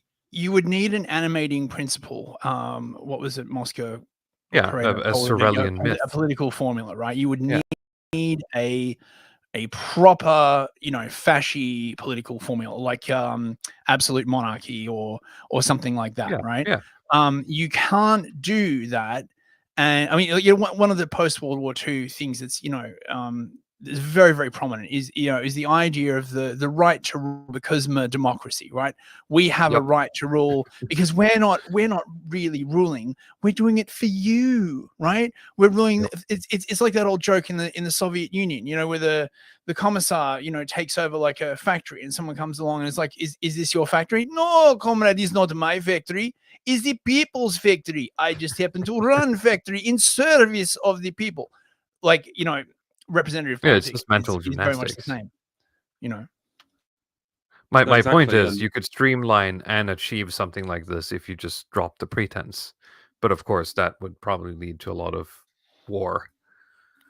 an animating principle. What was it, Moscow? Yeah, a Sorelian myth. A political formula, right? You would need a proper, fasci political formula, like absolute monarchy or something like that, right? Yeah. You can't do that. And I mean, one of the post-World War II things that's is very, very prominent is the idea of the right to rule because we're a democracy, right? We have a right to rule because we're not really ruling. We're doing it for you, right? We're ruling. It's like that old joke in the Soviet Union, where the commissar, takes over like a factory and someone comes along and is like, is this your factory? No, comrade, it's not my factory. It's the people's factory. I just happen to run factory in service of the people. Like, representative politics it's just mental is very much the gymnastics. same. My point is, you could streamline and achieve something like this if you just drop the pretense, but of course that would probably lead to a lot of war.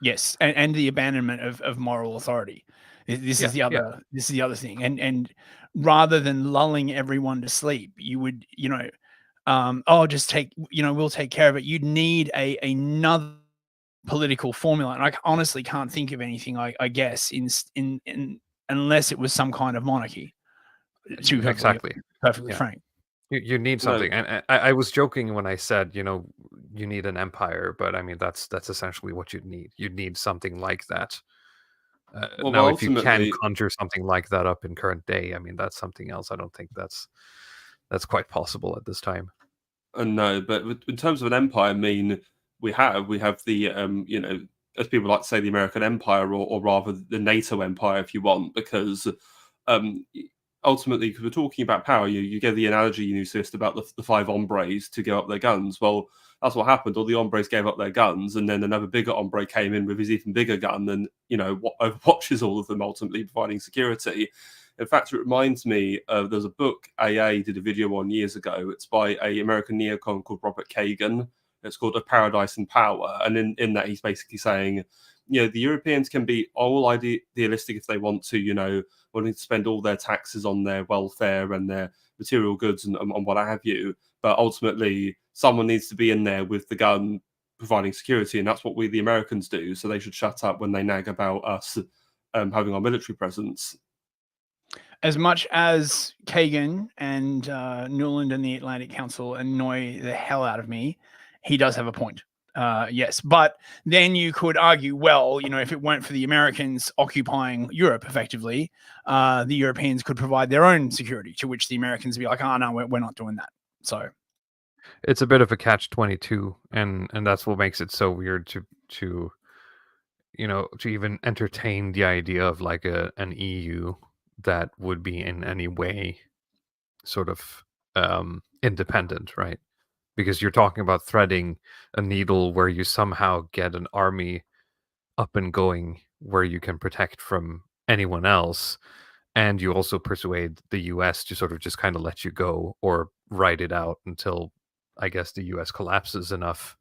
Yes, and the abandonment of moral authority. This is the other thing. And rather than lulling everyone to sleep, you would just take we'll take care of it. You'd need another political formula, and I honestly can't think of anything. I guess in unless it was some kind of monarchy. To be perfectly frank. You need something, and I was joking when I said you need an empire, but I mean that's essentially what you'd need. You'd need something like that. Now, if you can conjure something like that up in current day, I mean that's something else. I don't think that's quite possible at this time. No, but in terms of an empire, I mean we have the as people like to say, the American Empire, or rather the NATO Empire, if you want, because ultimately, because we're talking about power, you get the analogy Newsfist about the 5 hombres to give up their guns. Well, that's what happened. All the hombres gave up their guns, and then another bigger hombre came in with his even bigger gun, and overwatches all of them, ultimately providing security. In fact, it reminds me of there's a book AA did a video on years ago. It's by an American neocon called Robert Kagan. It's called A Paradise in Power, and in that he's basically saying, the Europeans can be all idealistic if they want to, wanting to spend all their taxes on their welfare and their material goods and what have you. But ultimately, someone needs to be in there with the gun providing security, and that's what we, the Americans, do. So they should shut up when they nag about us having our military presence. As much as Kagan and Nuland and the Atlantic Council annoy the hell out of me, he does have a point. Yes, but then you could argue, well, if it weren't for the Americans occupying Europe effectively, the Europeans could provide their own security, to which the Americans would be like, oh, no, we're not doing that. So it's a bit of a catch-22, and that's what makes it so weird to even entertain the idea of like an EU that would be in any way sort of independent, right? Because you're talking about threading a needle where you somehow get an army up and going where you can protect from anyone else, and you also persuade the US to sort of just kind of let you go or ride it out until, I guess, the US collapses enough.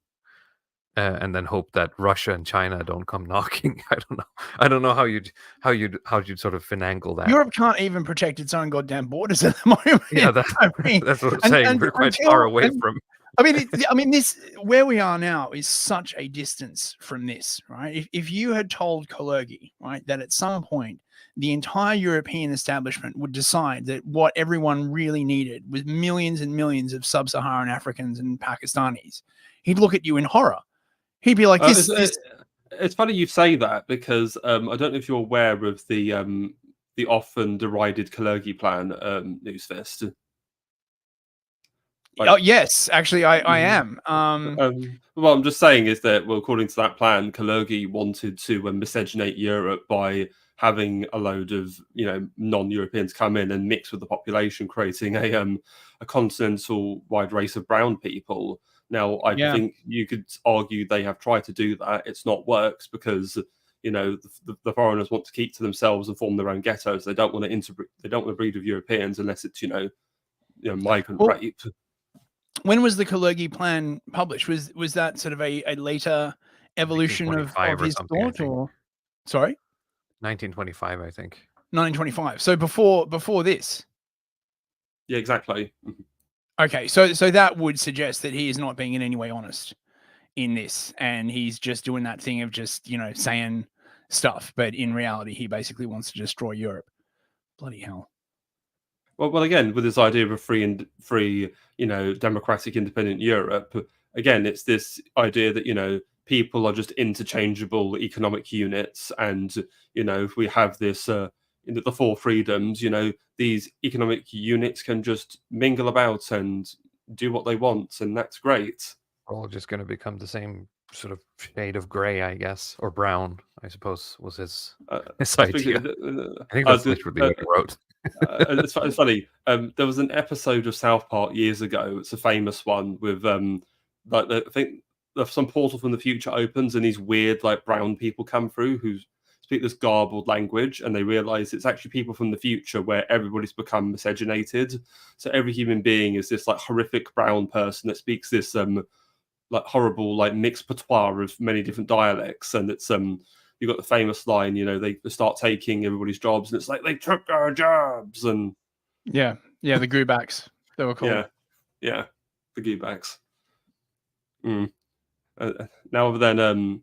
and then hope that Russia and China don't come knocking. I don't know how you'd sort of finagle that. Europe can't even protect its own goddamn borders at the moment. Yeah, I mean, that's what I'm saying. We're quite far away from. I mean, this where we are now is such a distance from this, right? If you had told Kalergi, right, that at some point the entire European establishment would decide that what everyone really needed was millions and millions of sub-Saharan Africans and Pakistanis, he'd look at you in horror. He'd be like, It's funny you say that, because I don't know if you're aware of the often derided Kalergi plan, Newsfist. Oh yes, actually, I am. What I'm just saying is that, well, according to that plan, Kalergi wanted to miscegenate Europe by having a load of non-Europeans come in and mix with the population, creating a continental wide race of brown people. Now, I think you could argue they have tried to do that. It's not worked because the foreigners want to keep to themselves and form their own ghettos. They don't want to interbreed. They don't want to breed with Europeans unless it's migrant rape. When was the Kalergi plan published? Was that sort of a later evolution of his thought, or sorry? 1925, I think. 1925. So before this. Yeah, exactly. Okay, so that would suggest that he is not being in any way honest in this, and he's just doing that thing of just saying stuff, but in reality, he basically wants to destroy Europe. Bloody hell. Well, again, with this idea of a free, democratic, independent Europe, again, it's this idea that people are just interchangeable economic units, and if we have this the four freedoms, these economic units can just mingle about and do what they want, and that's great. We're all just going to become the same sort of shade of grey, I guess, or brown, I suppose, was his idea. I think that's literally what he wrote. It's funny. There was an episode of South Park years ago. It's a famous one with I think some portal from the future opens and these weird brown people come through who speak this garbled language, and they realize it's actually people from the future where everybody's become miscegenated. So every human being is this horrific brown person that speaks this horrible mixed patois of many different dialects, and it's you got the famous line, they start taking everybody's jobs, and it's like, they took our jobs, and the Goobacks, they were called. Yeah, the Goobacks. Now then,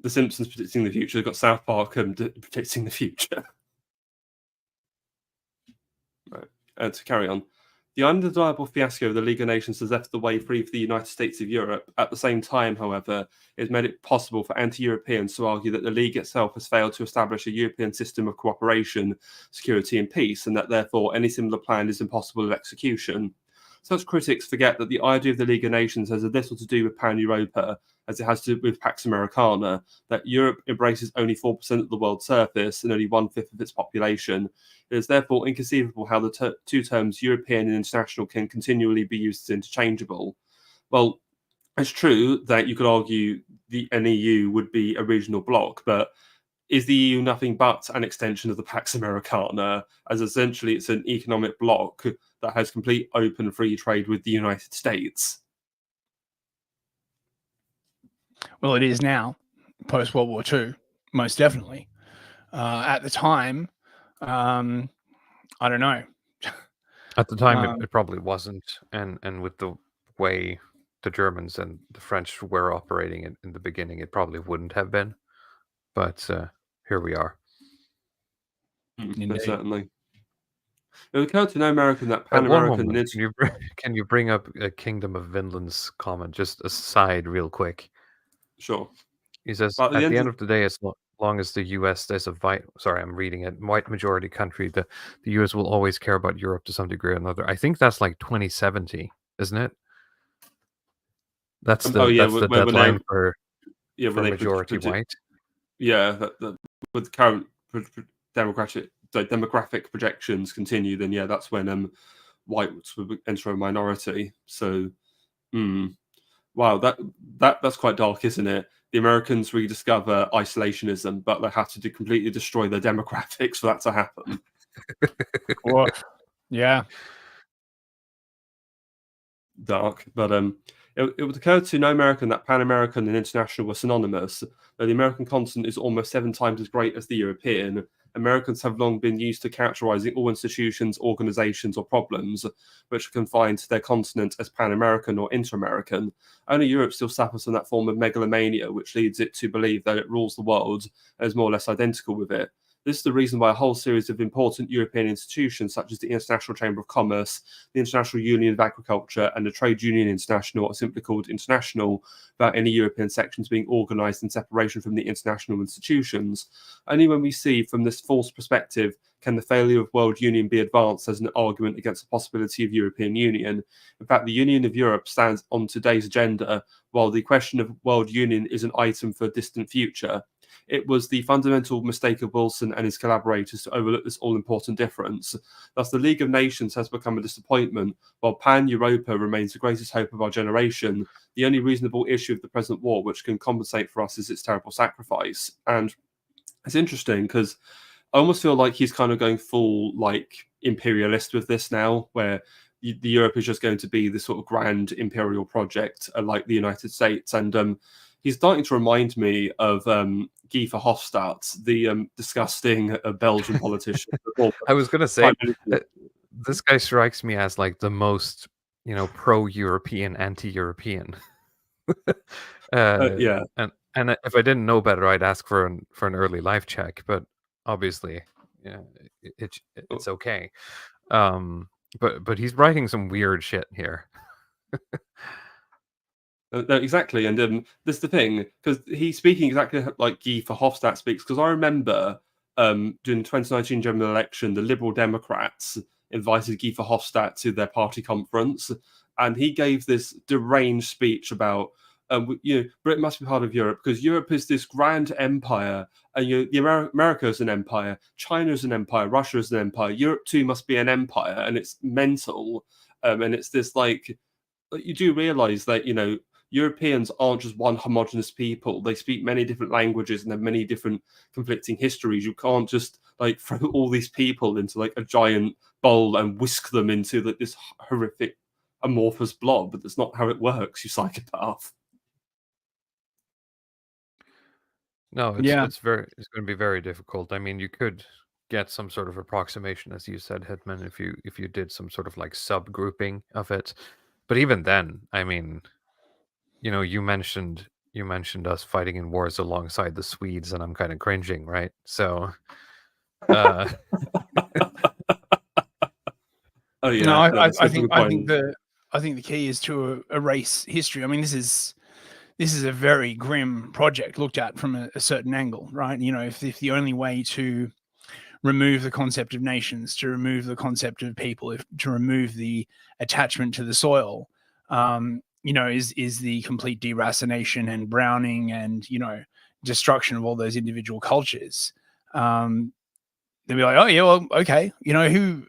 the Simpsons predicting the future. They've got South Park predicting the future. Right, to carry on. The undeniable fiasco of the League of Nations has left the way free for the United States of Europe. At the same time, however, it has made it possible for anti-Europeans to argue that the League itself has failed to establish a European system of cooperation, security and peace, and that therefore any similar plan is impossible of execution. Such critics forget that the idea of the League of Nations has as little to do with Pan-Europa as it has to do with Pax Americana, that Europe embraces only 4% of the world's surface and only 1/5 of its population. It is therefore inconceivable how the two terms European and international can continually be used as interchangeable. Well, it's true that you could argue an EU would be a regional bloc, but is the EU nothing but an extension of the Pax Americana, as essentially it's an economic bloc that has complete open free trade with the United States? Well, it is now, post-World War II, most definitely. At the time, I don't know. At the time, it probably wasn't, and with the way the Germans and the French were operating in the beginning, it probably wouldn't have been. But here we are. Certainly. It occurred to no American that Pan-American... Can you bring up a Kingdom of Vinland's comment, just aside real quick? Sure. He says, at the end of the day, as long as the US is I'm reading it, white majority country, the US will always care about Europe to some degree or another. I think that's 2070, isn't it? That's the deadline for majority white. Yeah, with current demographic projections continue, then that's when whites will enter a minority. So, wow, that's quite dark, isn't it? The Americans rediscover isolationism, but they have to completely destroy their demographics for that to happen. Yeah. Dark, but It would occur to no American that Pan-American and international were synonymous, though the American continent is almost 7 times as great as the European. Americans have long been used to characterizing all institutions, organizations, or problems which are confined to their continent as Pan-American or inter-American. Only Europe still suffers from that form of megalomania, which leads it to believe that it rules the world and is more or less identical with it. This is the reason why a whole series of important European institutions, such as the International Chamber of Commerce, the International Union of Agriculture, and the Trade Union International, are simply called international, without any European sections being organised in separation from the international institutions. Only when we see from this false perspective can the failure of World Union be advanced as an argument against the possibility of European Union. In fact, the Union of Europe stands on today's agenda, while the question of World Union is an item for a distant future. It was the fundamental mistake of Wilson and his collaborators to overlook this all-important difference. Thus, the League of Nations has become a disappointment, while Pan-Europa remains the greatest hope of our generation. The only reasonable issue of the present war which can compensate for us is its terrible sacrifice. And it's interesting because I almost feel like he's kind of going full like imperialist with this now, where the Europe is just going to be this sort of grand imperial project like the United States. And he's starting to remind me of Guy Verhofstadt, the disgusting Belgian politician. I was going to say, this guy strikes me as like the most, pro-European, anti-European. Yeah. And if I didn't know better, I'd ask for an early life check. But obviously, it's okay. But he's writing some weird shit here. No, exactly, and this is the thing, because he's speaking exactly like Guy Verhofstadt speaks. Because I remember during the 2019 general election, the Liberal Democrats invited Guy Verhofstadt to their party conference, and he gave this deranged speech about, Britain must be part of Europe because Europe is this grand empire, and America is an empire, China is an empire, Russia is an empire, Europe too must be an empire, and it's mental, and it's this like you do realize that Europeans aren't just one homogenous people. They speak many different languages and have many different conflicting histories. You can't just like throw all these people into like a giant bowl and whisk them into like this horrific amorphous blob. But that's not how it works, you psychopath. No, it's going to be very difficult. I mean, you could get some sort of approximation, as you said, Hitman, if you did some sort of like subgrouping of it. But even then, I mean, you mentioned us fighting in wars alongside the Swedes, and I'm kind of cringing, right? So, oh yeah, no, I think the key is to erase history. I mean, this is a very grim project looked at from a certain angle, right? If the only way to remove the concept of nations, to remove the concept of people, to remove the attachment to the soil, is the complete deracination and browning and, destruction of all those individual cultures. They'll be like, oh yeah, well, okay. Who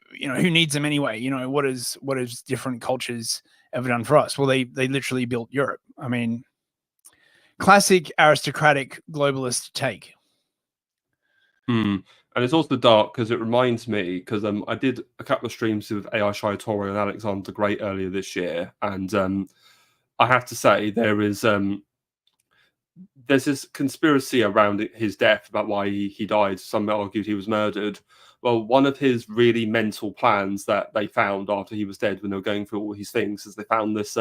needs them anyway? What has different cultures ever done for us? Well, they literally built Europe. I mean, classic aristocratic globalist take. And it's also dark because it reminds me, because I did a couple of streams with AI Shaitori and Alexander the Great earlier this year, and I have to say there's this conspiracy around his death about why he died. Some argued he was murdered. Well, one of his really mental plans that they found after he was dead when they were going through all his things is they found this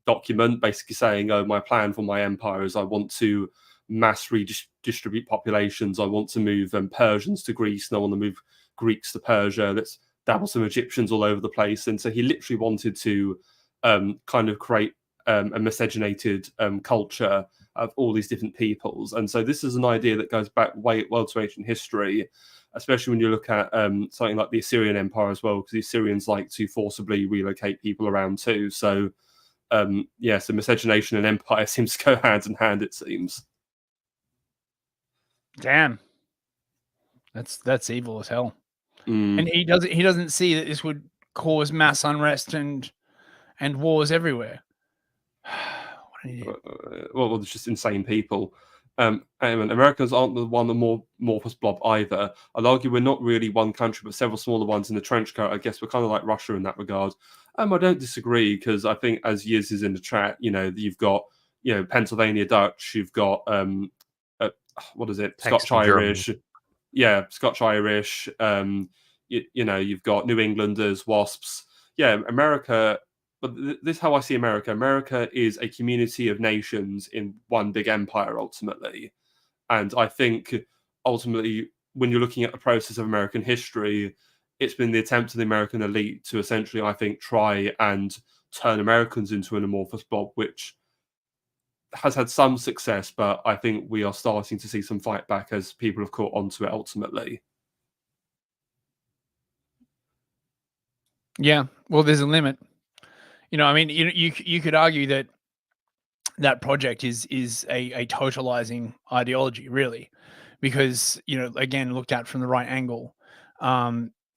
document basically saying, oh, my plan for my empire is I want to mass redistribute populations. I want to move Persians to Greece, and I want to move Greeks to Persia. Let's dabble some Egyptians all over the place. And so he literally wanted to kind of create a miscegenated culture of all these different peoples. And so this is an idea that goes back way well to ancient history, especially when you look at something like the Assyrian Empire as well, because the Assyrians like to forcibly relocate people around too. So so miscegenation and empire seems to go hand in hand, it seems. Damn, that's evil as hell. And he doesn't see that this would cause mass unrest and wars everywhere. Well, it's just insane people. And Americans aren't the one, the more amorphous blob either. I'd argue we're not really one country, but several smaller ones in the trench coat. I guess we're kind of like Russia in that regard. I don't disagree, because I think, as Yiz is in the chat, you've got, Pennsylvania Dutch, you've got, what is it? Scotch Irish. Yeah, Scotch Irish. You've got New Englanders, WASPs. Yeah, America. But this is how I see America. America is a community of nations in one big empire, ultimately. And I think, ultimately, when you're looking at the process of American history, it's been the attempt of the American elite to essentially, I think, try and turn Americans into an amorphous blob, which has had some success, but I think we are starting to see some fight back as people have caught onto it, ultimately. Yeah, well, there's a limit. I mean, you could argue that project is a totalizing ideology, really, because again, looked at from the right angle,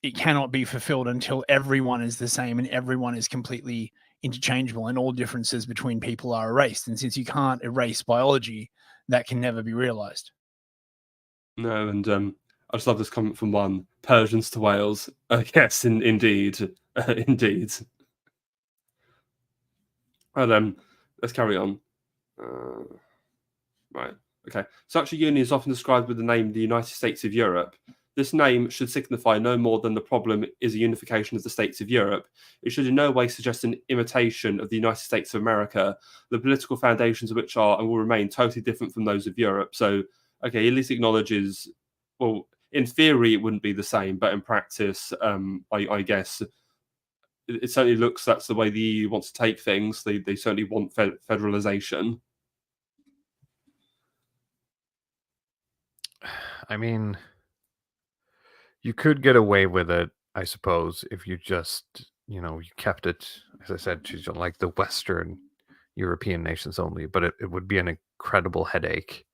it cannot be fulfilled until everyone is the same and everyone is completely interchangeable and all differences between people are erased. And since you can't erase biology, that can never be realized. No, and I just love this comment from one: Persians to Wales. Yes, indeed, indeed. And let's carry on. Right. Okay. Such a union is often described with the name the United States of Europe. This name should signify no more than the problem is a unification of the states of Europe. It should in no way suggest an imitation of the United States of America, the political foundations of which are and will remain totally different from those of Europe. So, okay, at least acknowledges, well, in theory, it wouldn't be the same, but in practice, I guess, it certainly looks that's the way the EU wants to take things. They certainly want federalization. I mean, you could get away with it, I suppose, if you just, you kept it, as I said, to like the Western European nations only, but it would be an incredible headache.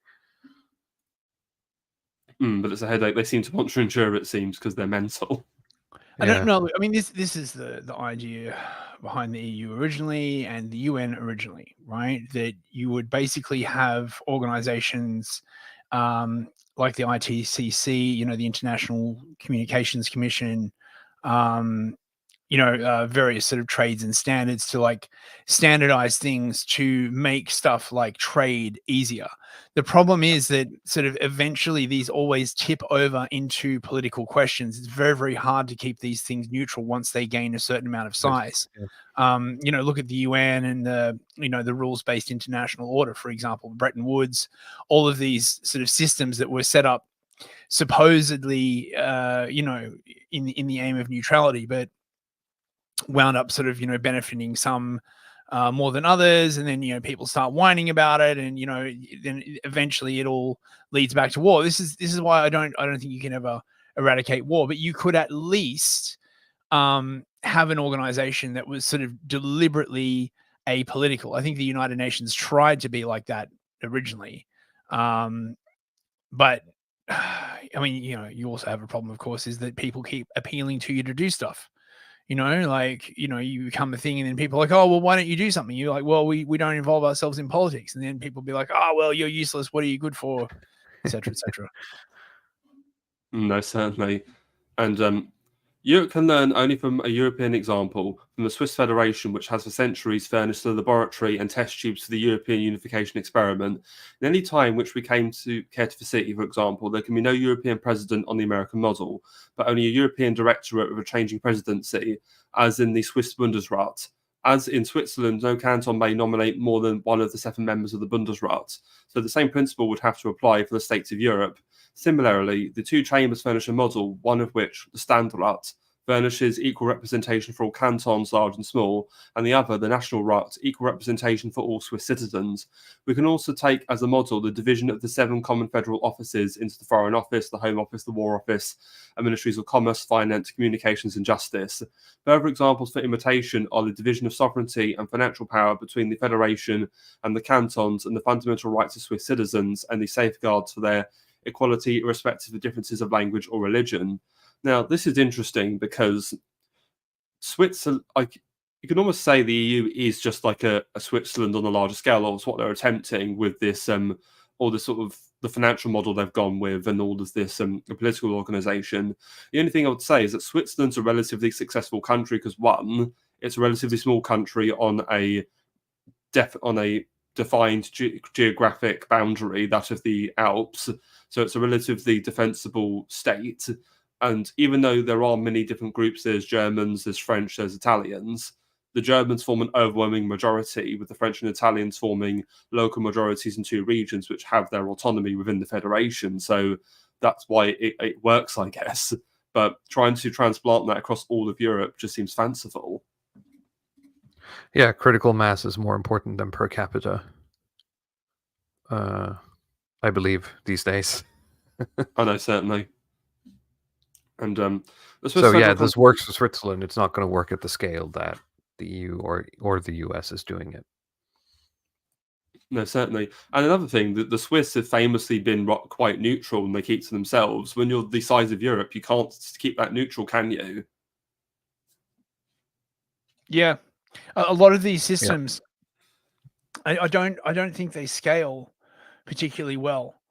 But it's a headache they seem to want to endure, it seems, because they're mental. I don't know. I mean, this is the idea behind the EU originally and the UN originally, right? That you would basically have organizations like the ITCC, the International Communications Commission, various sort of trades and standards to like standardize things to make stuff like trade easier. The problem is that sort of eventually these always tip over into political questions. It's very, very hard to keep these things neutral once they gain a certain amount of size. Look at the UN and the rules-based international order, for example, Bretton Woods, all of these sort of systems that were set up supposedly, in the aim of neutrality, but wound up sort of benefiting some more than others, and then people start whining about it, and then eventually it all leads back to war. This is why I don't think you can ever eradicate war, but you could at least have an organization that was sort of deliberately apolitical. I think the United Nations tried to be like that originally, but I mean, you also have a problem, of course, is that people keep appealing to you to do stuff. You become a thing, and then people are like, oh, well, why don't you do something? You're like, well, we don't involve ourselves in politics. And then people be like, oh, well, you're useless. What are you good for? Et cetera, et cetera. No, certainly. And Europe can learn only from a European example, from the Swiss Federation, which has for centuries furnished the laboratory and test tubes for the European unification experiment. In any time which we care to foresee, for example, there can be no European president on the American model, but only a European directorate with a changing presidency, as in the Swiss Bundesrat. As in Switzerland, no canton may nominate more than one of the 7 members of the Bundesrat. So the same principle would have to apply for the states of Europe. Similarly, the 2 chambers furnish a model, one of which, the Ständerat, furnishes equal representation for all cantons, large and small, and the other, the National Rat, equal representation for all Swiss citizens. We can also take as a model the division of the 7 common federal offices into the Foreign Office, the Home Office, the War Office, and Ministries of Commerce, Finance, Communications and Justice. Further examples for imitation are the division of sovereignty and financial power between the Federation and the cantons, and the fundamental rights of Swiss citizens, and the safeguards for their equality irrespective of differences of language or religion. Now, this is interesting because Switzerland, you can almost say the EU is just like a Switzerland on a larger scale. That's what they're attempting with this or the sort of the financial model they've gone with, and all of this political organisation. The only thing I would say is that Switzerland's a relatively successful country because, one, it's a relatively small country on a defined geographic boundary, that of the Alps. So it's a relatively defensible state. And even though there are many different groups, there's Germans, there's French, there's Italians, the Germans form an overwhelming majority, with the French and Italians forming local majorities in 2 regions which have their autonomy within the federation. So that's why it works, I guess. But trying to transplant that across all of Europe just seems fanciful. Yeah, critical mass is more important than per capita, I believe, these days. I know, certainly. And so yeah, this works for Switzerland. It's not going to work at the scale that the EU or the US is doing it. No, certainly. And another thing, the Swiss have famously been quite neutral and they keep to themselves. When you're the size of Europe, you can't keep that neutral, can you? Yeah. A lot of these systems, I don't think they scale particularly well.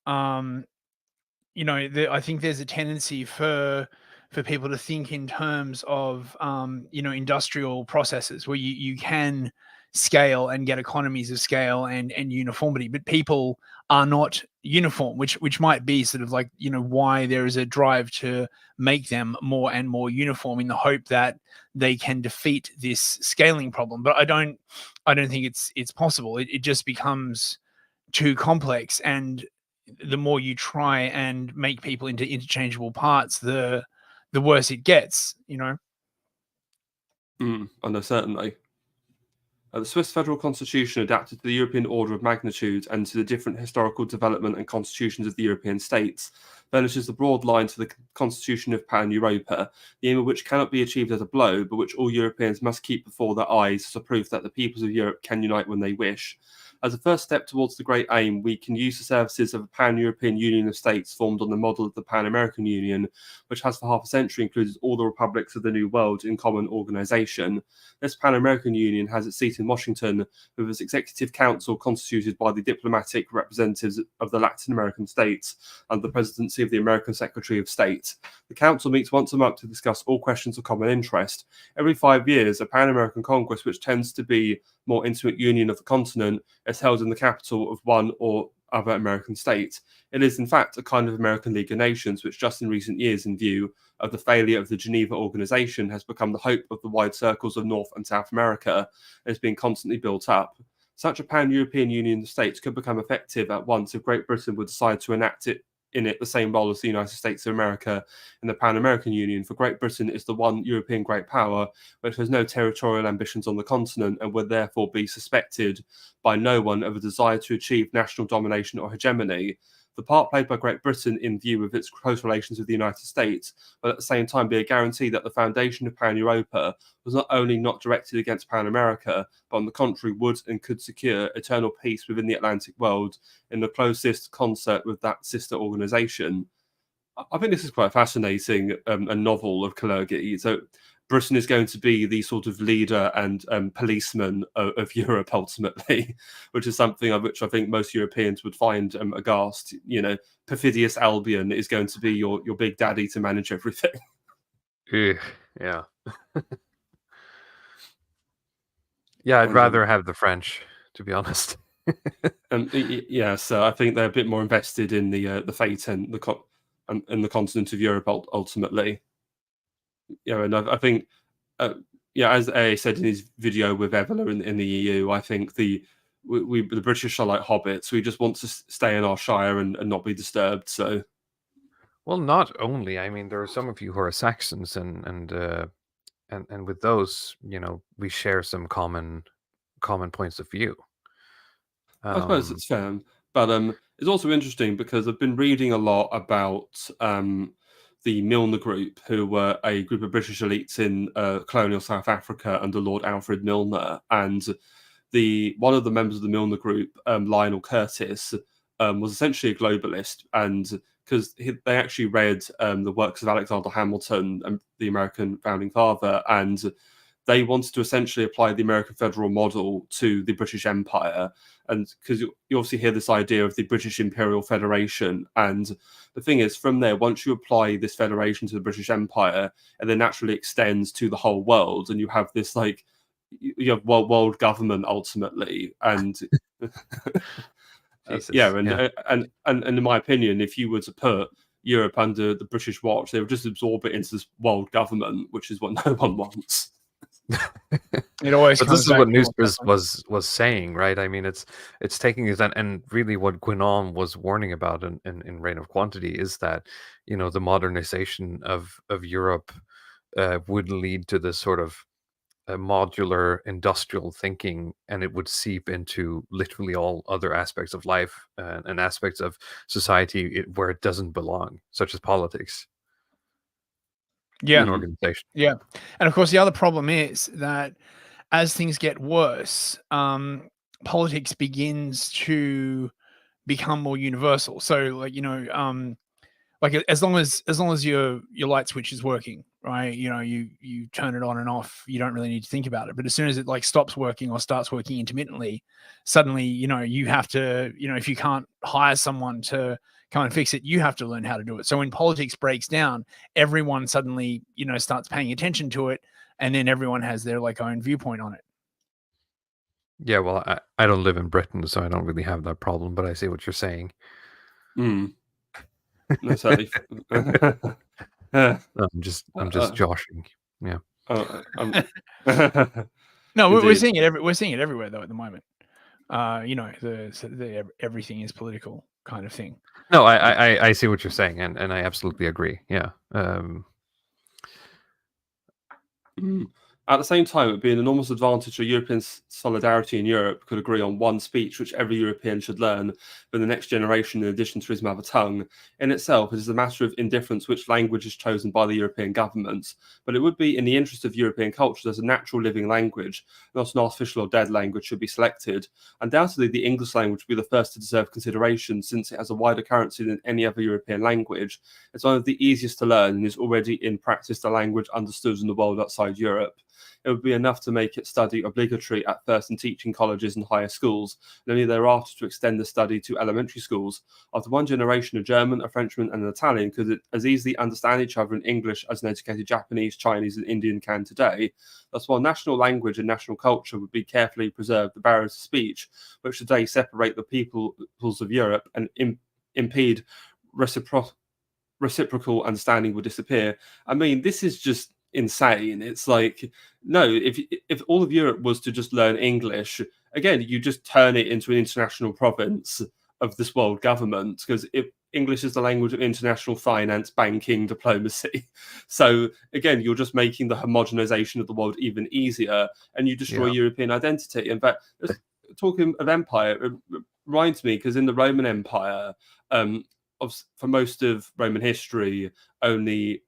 You know, I think there's a tendency for people to think in terms of you know, industrial processes where you can scale and get economies of scale and uniformity, but people are not uniform, which might be sort of like, you know, why there is a drive to make them more and more uniform in the hope that they can defeat this scaling problem. But I don't think it's possible. It just becomes too complex, and the more you try and make people into interchangeable parts, the worse it gets, you know. I know, certainly. The Swiss federal constitution, adapted to the European order of magnitude and to the different historical development and constitutions of the European states, furnishes the broad line to the constitution of Pan-Europa, the aim of which cannot be achieved at a blow, but which all Europeans must keep before their eyes as a proof that the peoples of Europe can unite when they wish. As a first step towards the great aim, we can use the services of a Pan-European Union of states formed on the model of the Pan-American Union, which has for half a century included all the republics of the New World in common organisation. This Pan-American Union has its seat in Washington, with its executive council constituted by the diplomatic representatives of the Latin American states and the presidency of the American Secretary of State. The council meets once a month to discuss all questions of common interest. Every 5 years, a Pan-American Congress, which tends to be more intimate union of the continent, is held in the capital of one or other American state. It is, in fact, a kind of American League of Nations, which just in recent years, in view of the failure of the Geneva Organization, has become the hope of the wide circles of North and South America, and is being constantly built up. Such a Pan-European Union of states could become effective at once if Great Britain would decide to enact in it the same role as the United States of America in the Pan-American Union, for Great Britain is the one European great power which has no territorial ambitions on the continent and would therefore be suspected by no one of a desire to achieve national domination or hegemony. The part played by Great Britain in view of its close relations with the United States will at the same time be a guarantee that the foundation of Pan-Europa was not only not directed against Pan-America, but on the contrary would and could secure eternal peace within the Atlantic world in the closest concert with that sister organisation. I think this is quite fascinating, a novel of Kalergi. So Britain is going to be the sort of leader and policeman of Europe ultimately, which is something of which I think most Europeans would find aghast. You know, perfidious Albion is going to be your big daddy to manage everything. Yeah. Yeah, I'd rather have the French, to be honest. Yeah, so I think they're a bit more invested in the fate and the continent of Europe ultimately. Yeah, and I think, as A said in his video with Evola in the EU, I think the British are like hobbits. We just want to stay in our shire and not be disturbed. So, well, not only. I mean, there are some of you who are Saxons, and with those, you know, we share some common points of view. I suppose it's fair, but it's also interesting because I've been reading a lot about the Milner Group, who were a group of British elites in colonial South Africa under Lord Alfred Milner, and one of the members of the Milner Group, Lionel Curtis, was essentially a globalist, and because they actually read the works of Alexander Hamilton, the American founding father, and they wanted to essentially apply the American federal model to the British Empire. And because you obviously hear this idea of the British Imperial Federation. And the thing is, from there, once you apply this federation to the British Empire, it then naturally extends to the whole world. And you have this, like, you have world government ultimately. And and in my opinion, if you were to put Europe under the British watch, they would just absorb it into this world government, which is what no one wants. It always. But this is what Newsfist was saying, right? I mean, it's taking it, and really what Guénon was warning about in Reign of Quantity is that, you know, the modernization of Europe would lead to this sort of modular industrial thinking, and it would seep into literally all other aspects of life and aspects of society where it doesn't belong, such as politics. Yeah, and organization. Yeah, and of course the other problem is that as things get worse, politics begins to become more universal. So, like, you know, like as long as your light switch is working, right? You know, you turn it on and off. You don't really need to think about it. But as soon as it like stops working or starts working intermittently, suddenly, you know, you have to, you know, if you can't hire someone to come and fix it, you have to learn how to do it. So when politics breaks down, everyone suddenly, you know, starts paying attention to it, and then everyone has their like own viewpoint on it. Yeah, well, I don't live in Britain, so I don't really have that problem, but I see what you're saying. No, certainly. I'm just joshing. Yeah. No, we're seeing it. We're seeing it everywhere though at the moment. You know, everything is political kind of thing. No, I see what you're saying, and I absolutely agree. Yeah. At the same time, it would be an enormous advantage for European solidarity in Europe could agree on one speech which every European should learn for the next generation in addition to his mother tongue. In itself, it is a matter of indifference which language is chosen by the European governments, but it would be in the interest of European culture that a natural living language, not an artificial or dead language, should be selected. Undoubtedly, the English language would be the first to deserve consideration since it has a wider currency than any other European language. It's one of the easiest to learn and is already in practice the language understood in the world outside Europe. It would be enough to make its study obligatory at first in teaching colleges and higher schools, and only thereafter to extend the study to elementary schools. After one generation, a German, a Frenchman, and an Italian could as easily understand each other in English as an educated Japanese, Chinese, and Indian can today. Thus, while national language and national culture would be carefully preserved, the barriers to speech, which today separate the peoples of Europe and impede reciprocal understanding, would disappear. I mean, this is just insane. It's like, no, if all of Europe was to just learn English, again, you just turn it into an international province of this world government, because if English is the language of international finance, banking, diplomacy. So again, you're just making the homogenization of the world even easier, and you destroy European identity. In fact, talking of empire, it reminds me, because in the Roman Empire, for most of Roman history, only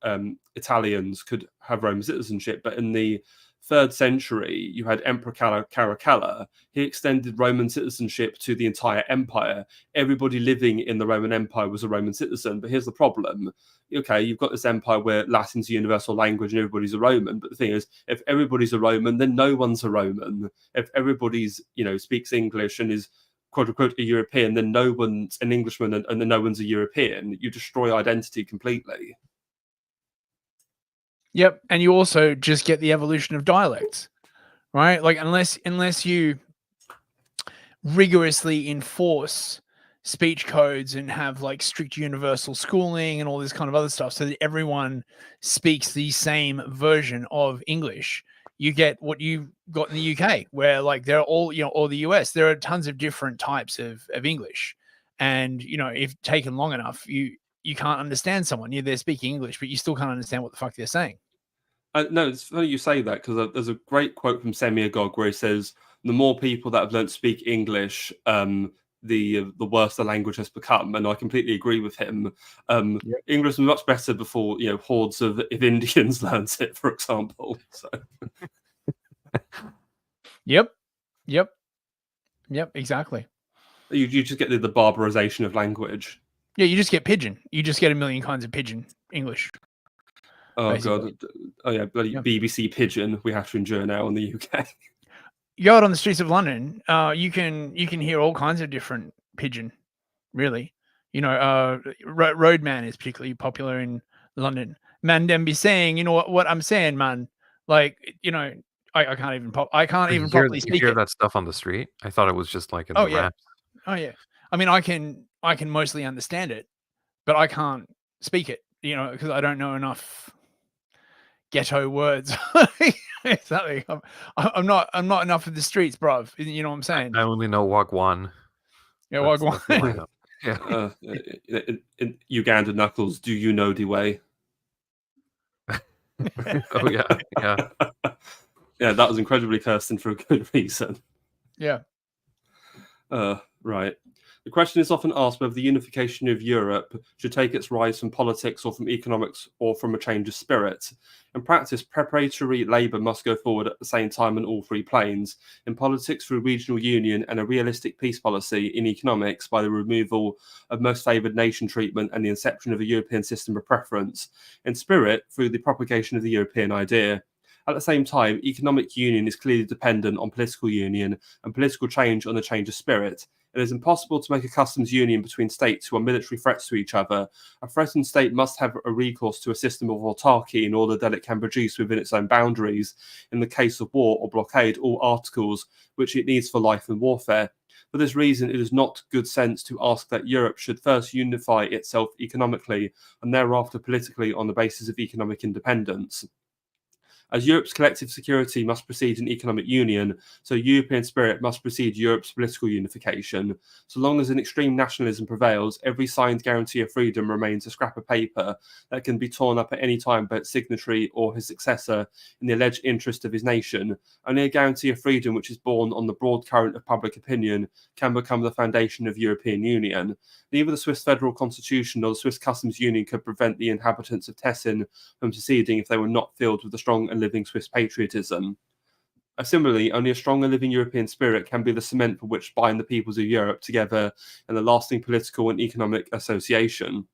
Italians could have Roman citizenship. But in the 3rd century, you had Emperor Caracalla. He extended Roman citizenship to the entire empire. Everybody living in the Roman Empire was a Roman citizen. But here's the problem. Okay, you've got this empire where Latin's a universal language and everybody's a Roman. But the thing is, if everybody's a Roman, then no one's a Roman. If everybody's, you know, speaks English and is quote unquote a European, then no one's an Englishman and then no one's a European. You destroy identity completely. Yep, and you also just get the evolution of dialects, right? Like unless you rigorously enforce speech codes and have like strict universal schooling and all this kind of other stuff so that everyone speaks the same version of English, you get what you got in the UK, where like they're all, you know, or the US, there are tons of different types of English. And, you know, if taken long enough, you can't understand someone. They're speaking English, but you still can't understand what the fuck they're saying. No, it's funny you say that, because there's a great quote from Semyagogue where he says, the more people that have learned to speak English, the worse the language has become. And I completely agree with him. English was much better before, you know, hordes of Indians learned it, for example. So. Yep, exactly. You just get the barbarization of language. Yeah, you just get pidgin. You just get a million kinds of pidgin English. Oh basically. god. Oh yeah, bloody Yep. BBC Pigeon we have to endure now in the UK. You go out on the streets of London, you can hear all kinds of different pigeon, really. Roadman is particularly popular in London. Man, them be saying, you know what I'm saying, man. Like, I can't even properly You speak hear it. that stuff on the street? I thought it was just like in Oh the yeah, raps. oh yeah. I mean, I can mostly understand it, but I can't speak it. Because I don't know enough ghetto words. Exactly. I'm not enough of the streets, bruv. You know what I'm saying? I only know Wagwan. Yeah, That's Wagwan. all I know. Yeah. In Uganda Knuckles, do you know the way? Oh yeah, yeah. Yeah, that was incredibly Kirsten for a good reason. Yeah. Right. The question is often asked whether the unification of Europe should take its rise from politics or from economics or from a change of spirit. In practice, preparatory labour must go forward at the same time on all three planes. In politics, through regional union and a realistic peace policy. In economics, by the removal of most favoured nation treatment and the inception of a European system of preference. In spirit, through the propagation of the European idea. At the same time, economic union is clearly dependent on political union and political change on the change of spirit. It is impossible to make a customs union between states who are military threats to each other. A threatened state must have a recourse to a system of autarky in order that it can produce within its own boundaries, in the case of war or blockade, all articles which it needs for life and warfare. For this reason, it is not good sense to ask that Europe should first unify itself economically and thereafter politically on the basis of economic independence. As Europe's collective security must precede an economic union, so European spirit must precede Europe's political unification. So long as an extreme nationalism prevails, every signed guarantee of freedom remains a scrap of paper that can be torn up at any time by its signatory or his successor in the alleged interest of his nation. Only a guarantee of freedom which is born on the broad current of public opinion can become the foundation of European Union. Neither the Swiss Federal Constitution nor the Swiss Customs Union could prevent the inhabitants of Tessin from seceding if they were not filled with the strong and living Swiss patriotism. Similarly, only a strong and living European spirit can be the cement for which bind the peoples of Europe together in a lasting political and economic association.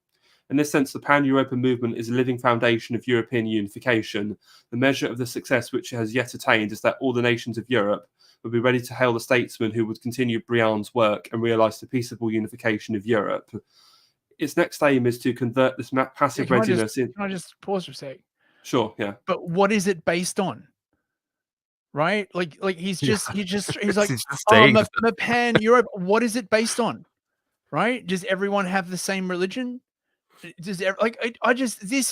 In this sense, the Pan-European movement is a living foundation of European unification. The measure of the success which it has yet attained is that all the nations of Europe would be ready to hail the statesman who would continue Briand's work and realise the peaceable unification of Europe. Its next aim is to convert this passive readiness in... Can I just pause for a sec? Sure, yeah. But what is it based on? Right? Like he's like, He's just oh, saying the Pan-Europe, what is it based on? Right? Does everyone have the same religion? This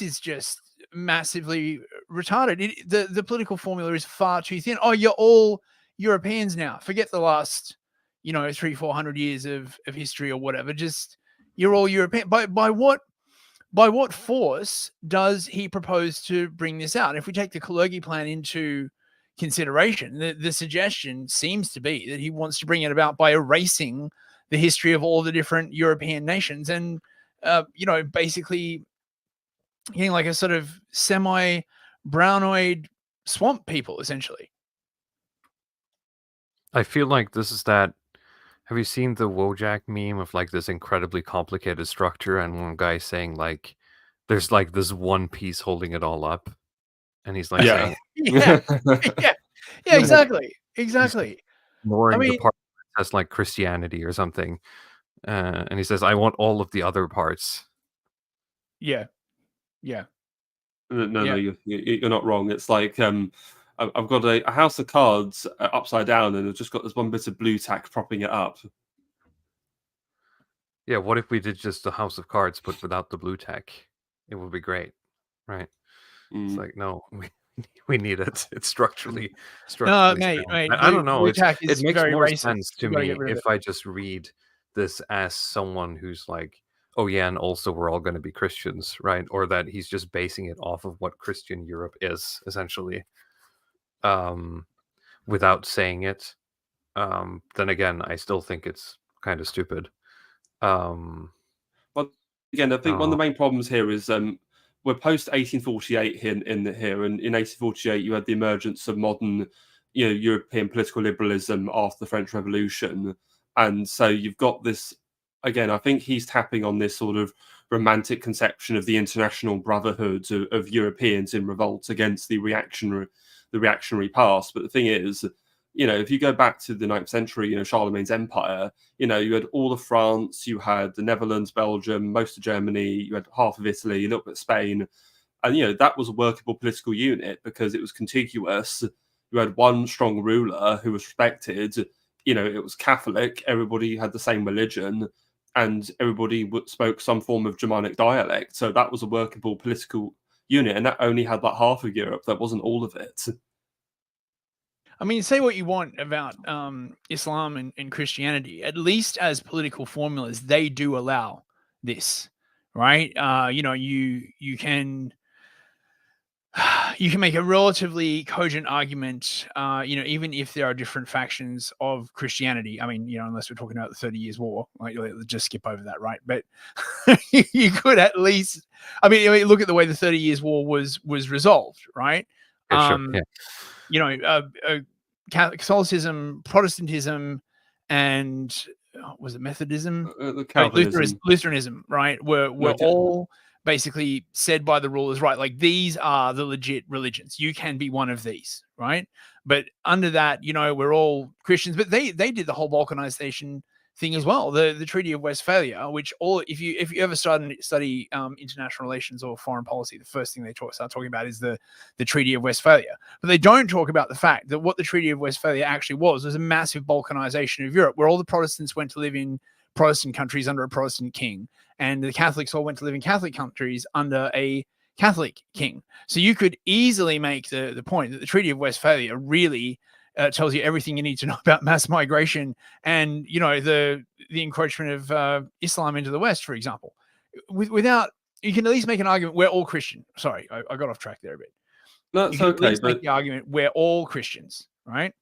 is just massively retarded. The political formula is far too thin. Oh, you're all Europeans now. Forget the last, 300-400 years of history or whatever. Just you're all European. By what force does he propose to bring this out? If we take the Kalergi plan into consideration, the suggestion seems to be that he wants to bring it about by erasing the history of all the different European nations and basically getting like a sort of semi-brownoid swamp people, essentially. I feel like this is that. Have you seen the Wojak meme of like this incredibly complicated structure and one guy saying like, there's like this one piece holding it all up, and he's like saying, yeah, exactly. ignoring the part that says like Christianity or something, and he says, I want all of the other parts. Yeah. No, you're not wrong. It's like I've got a house of cards upside down, and I've just got this one bit of blue tack propping it up. Yeah, what if we did just a house of cards but without the blue tack? It would be great, right? It's like, no, we need it. It's structurally. No, mate. I don't know. It makes more racist. sense to me if I just read this as someone who's like, oh yeah, and also we're all going to be Christians, right? Or that he's just basing it off of what Christian Europe is, essentially, without saying it. Then again, I still think it's kind of stupid. But again, I think one of the main problems here is we're post 1848 here, and in 1848 you had the emergence of modern, European political liberalism after the French Revolution, and so you've got this again, I think he's tapping on this sort of romantic conception of the international brotherhood of Europeans in revolt against the reactionary past. But the thing is, if you go back to the 9th century, Charlemagne's empire, you had all of France, you had the Netherlands, Belgium, most of Germany, you had half of Italy, a little bit of Spain. And, that was a workable political unit because it was contiguous. You had one strong ruler who was respected. It was Catholic. Everybody had the same religion, and everybody spoke some form of Germanic dialect. So that was a workable political unit, and that only had like half of Europe. That wasn't all of it. I mean, say what you want about Islam and Christianity. At least as political formulas, they do allow this, right? You can make a relatively cogent argument, even if there are different factions of Christianity. I mean, unless we're talking about the 30 Years' War, like, let's just skip over that, right? But you could at least, I mean, look at the way the 30 Years' War was resolved, right? Yeah, sure. Yeah. Catholicism, Protestantism, and was it Methodism? Lutheranism, right? Were all basically said by the rulers, right? Like, these are the legit religions. You can be one of these, right? But under that, we're all Christians. But they did the whole balkanization thing as well. The Treaty of Westphalia, which if you ever study international relations or foreign policy, the first thing they start talking about is the Treaty of Westphalia. But they don't talk about the fact that what the Treaty of Westphalia actually was a massive balkanization of Europe, where all the Protestants went to live in Protestant countries under a Protestant king, and the Catholics all went to live in Catholic countries under a Catholic king. So you could easily make the point that the Treaty of Westphalia really tells you everything you need to know about mass migration and, the encroachment of Islam into the West, for example. Without, you can at least make an argument we're all Christian. Sorry, I got off track there a bit. No, it's okay. But make the argument we're all Christians, right?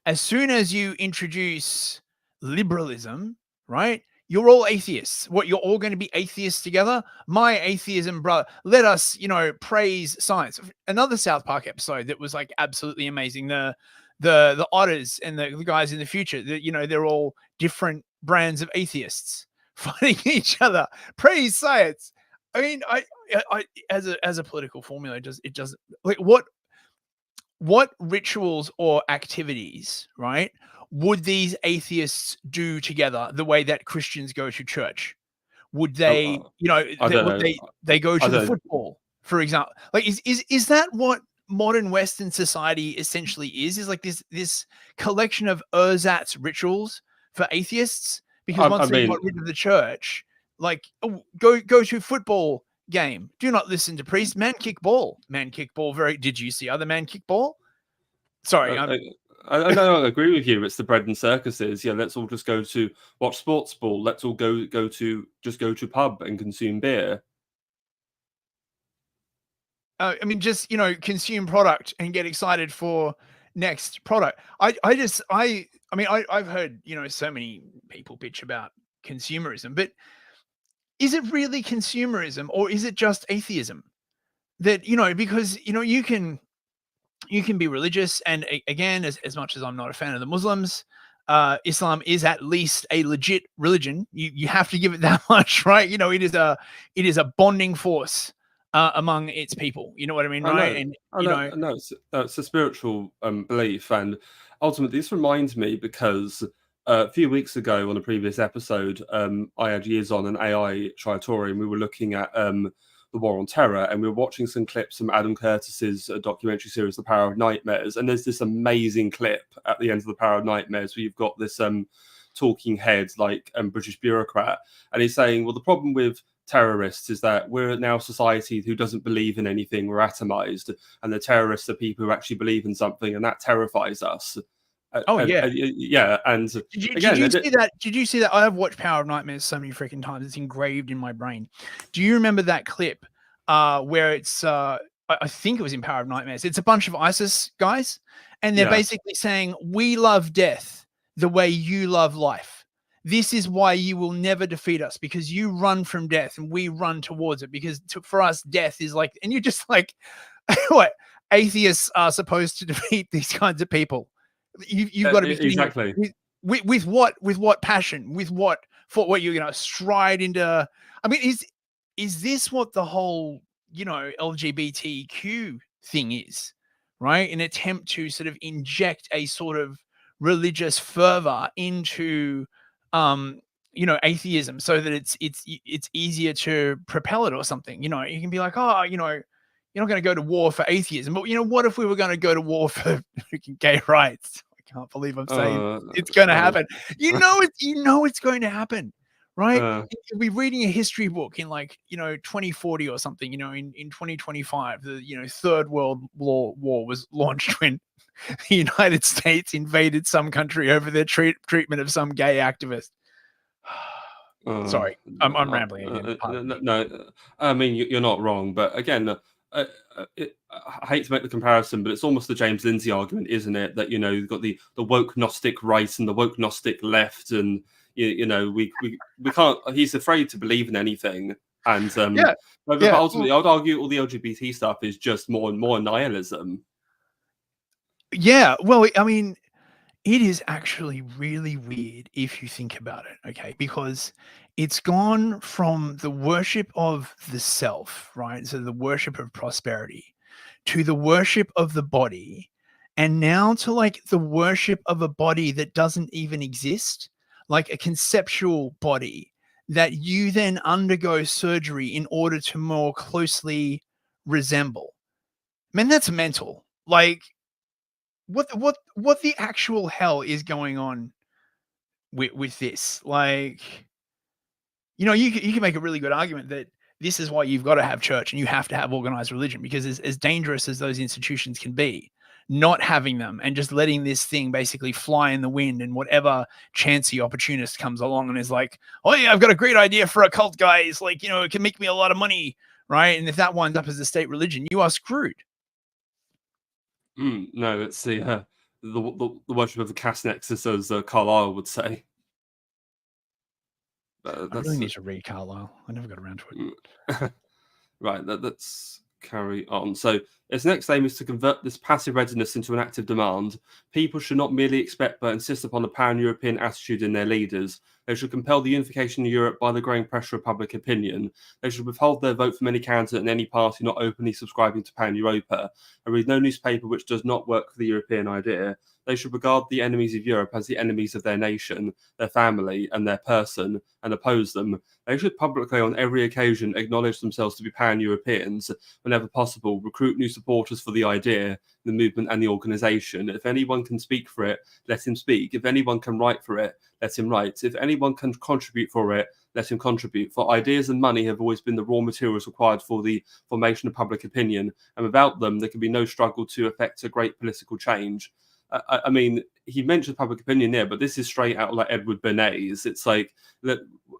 As soon as you introduce liberalism, right, you're all atheists. What, you're all going to be atheists together? My atheism, brother. Let us, praise science. Another South Park episode that was like absolutely amazing. The otters and the guys in the future, they're all different brands of atheists fighting each other. Praise science. I mean, I as a political formula, it doesn't like what rituals or activities, right, would these atheists do together the way that Christians go to church? Would they, they go to the football, for example? Like, is that what modern Western society essentially is? Is like this collection of ersatz rituals for atheists? Because once they got rid of the church, like, go to football game. Do not listen to priest. Man kick ball. Did you see other man kick ball? Sorry, I agree with you. It's the bread and circuses. Yeah, let's all just go to watch sports ball. Let's all go to pub and consume beer. I mean, just consume product and get excited for next product. I've heard so many people bitch about consumerism, but is it really consumerism or is it just atheism? That because you can be religious, and again, as much as I'm not a fan of the Muslims, Islam is at least a legit religion. You have to give it that much, right? It is a bonding force among its people. You know what I mean, right? It's a spiritual belief, and ultimately, this reminds me because a few weeks ago on a previous episode, I had years on an AI Triatorium. We were looking at the War on Terror, and we were watching some clips from Adam Curtis's documentary series, The Power of Nightmares. And there's this amazing clip at the end of The Power of Nightmares where you've got this talking head, like British bureaucrat, and he's saying, well, the problem with terrorists is that we're now a society who doesn't believe in anything. We're atomized, and the terrorists are people who actually believe in something, and that terrifies us. Yeah. And did you see that? I have watched Power of Nightmares so many freaking times; it's engraved in my brain. Do you remember that clip where it's? I think it was in Power of Nightmares. It's a bunch of ISIS guys, and they're basically saying, "We love death the way you love life. This is why you will never defeat us, because you run from death and we run towards it. Because for us, death is like," and you're just like, "What? Atheists are supposed to defeat these kinds of people." You've got to be exactly with what passion, with what for what you're going to stride into. I mean, is this what the whole, you know, LGBTQ thing is, right? An attempt to sort of inject a sort of religious fervor into, you know, atheism, so that it's easier to propel it or something. You know, you can be like, oh, you know, you're not going to go to war for atheism, but you know, what if we were going to go to war for gay rights? I can't believe I'm saying it's going to happen. You know, it's going to happen, right? You'll be reading a history book in, like, you know, 2040 or something. You know, in 2025, the, you know, Third World War was launched when the United States invaded some country over their treatment of some gay activist. Sorry, I'm rambling again. No, I mean, you're not wrong, but again, I hate to make the comparison, but it's almost the James Lindsay argument, isn't it? That, you know, you've got the woke Gnostic right and the woke Gnostic left, and you know, we can't. He's afraid to believe in anything, and but ultimately, I would argue all the LGBT stuff is just more and more nihilism. Yeah, well, I mean, it is actually really weird if you think about it, okay? Because it's gone from the worship of the self, right? So the worship of prosperity, to the worship of the body, and now to, like, the worship of a body that doesn't even exist, like a conceptual body that you then undergo surgery in order to more closely resemble. Man, that's mental. Like, what the actual hell is going on with this? Like, you know, you can make a really good argument that this is why you've got to have church and you have to have organized religion, because as dangerous as those institutions can be, not having them and just letting this thing basically fly in the wind, and whatever chancy opportunist comes along and is like, oh yeah, I've got a great idea for a cult, guys, like, you know, it can make me a lot of money, right? And if that winds up as a state religion, you are screwed. No, it's the worship of the cast nexus, as Carlyle would say. I really need to read Carlyle. I never got around to it. Right, let's carry on. So its next aim is to convert this passive readiness into an active demand. People should not merely expect but insist upon a pan-European attitude in their leaders. They should compel the unification of Europe by the growing pressure of public opinion. They should withhold their vote from any candidate in any party not openly subscribing to Pan-Europa, and read no newspaper which does not work for the European idea. They should regard the enemies of Europe as the enemies of their nation, their family, and their person, and oppose them. They should publicly, on every occasion, acknowledge themselves to be pan-Europeans. Whenever possible, recruit new supporters for the idea, the movement, and the organisation. If anyone can speak for it, let him speak. If anyone can write for it, let him write. If anyone can contribute for it, let him contribute. For ideas and money have always been the raw materials required for the formation of public opinion, and without them, there can be no struggle to effect a great political change. I mean, he mentioned public opinion there, but this is straight out like Edward Bernays. It's like that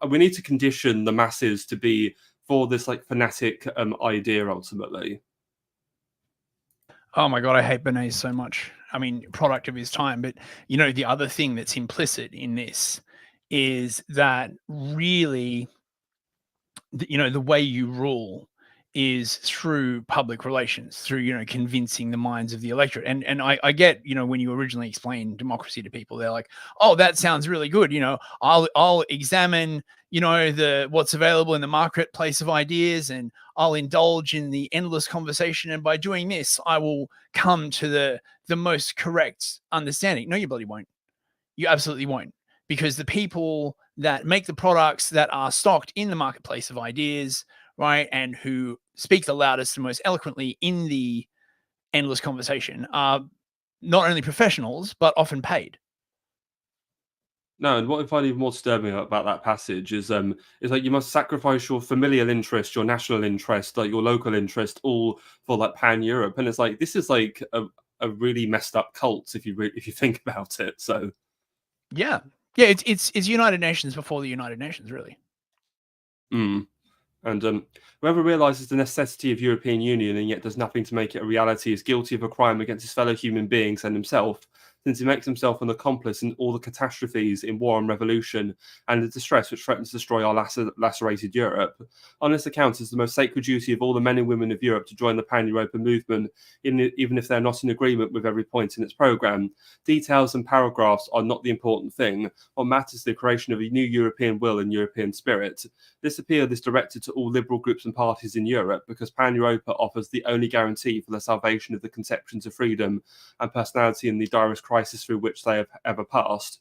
we need to condition the masses to be for this like fanatic idea ultimately. Oh my God, I hate Bernays so much. I mean, product of his time. But, you know, the other thing that's implicit in this is that really, you know, the way you rule is through public relations, through, you know, convincing the minds of the electorate. And I get, you know, when you originally explain democracy to people, they're like, oh, that sounds really good. You know, I'll examine, you know, what's available in the marketplace of ideas, and I'll indulge in the endless conversation. And by doing this, I will come to the most correct understanding. No, you bloody won't. You absolutely won't. Because the people that make the products that are stocked in the marketplace of ideas, right, and who speak the loudest and most eloquently in the endless conversation are not only professionals, but often paid. No, and what I find even more disturbing about that passage is like you must sacrifice your familial interest, your national interest, like your local interest, all for like pan-Europe. And it's like, this is like a really messed up cult if you think about it. So yeah, it's United Nations before the United Nations, really. And whoever realizes the necessity of European Union and yet does nothing to make it a reality is guilty of a crime against his fellow human beings and himself. since he makes himself an accomplice in all the catastrophes in war and revolution and the distress which threatens to destroy our lacerated Europe. On this account, it is the most sacred duty of all the men and women of Europe to join the Pan-European movement, even if they're not in agreement with every point in its programme. Details and paragraphs are not the important thing. What matters is the creation of a new European will and European spirit. This appeal is directed to all liberal groups and parties in Europe because Pan-Europa offers the only guarantee for the salvation of the conceptions of freedom and personality in the direst crisis through which they have ever passed.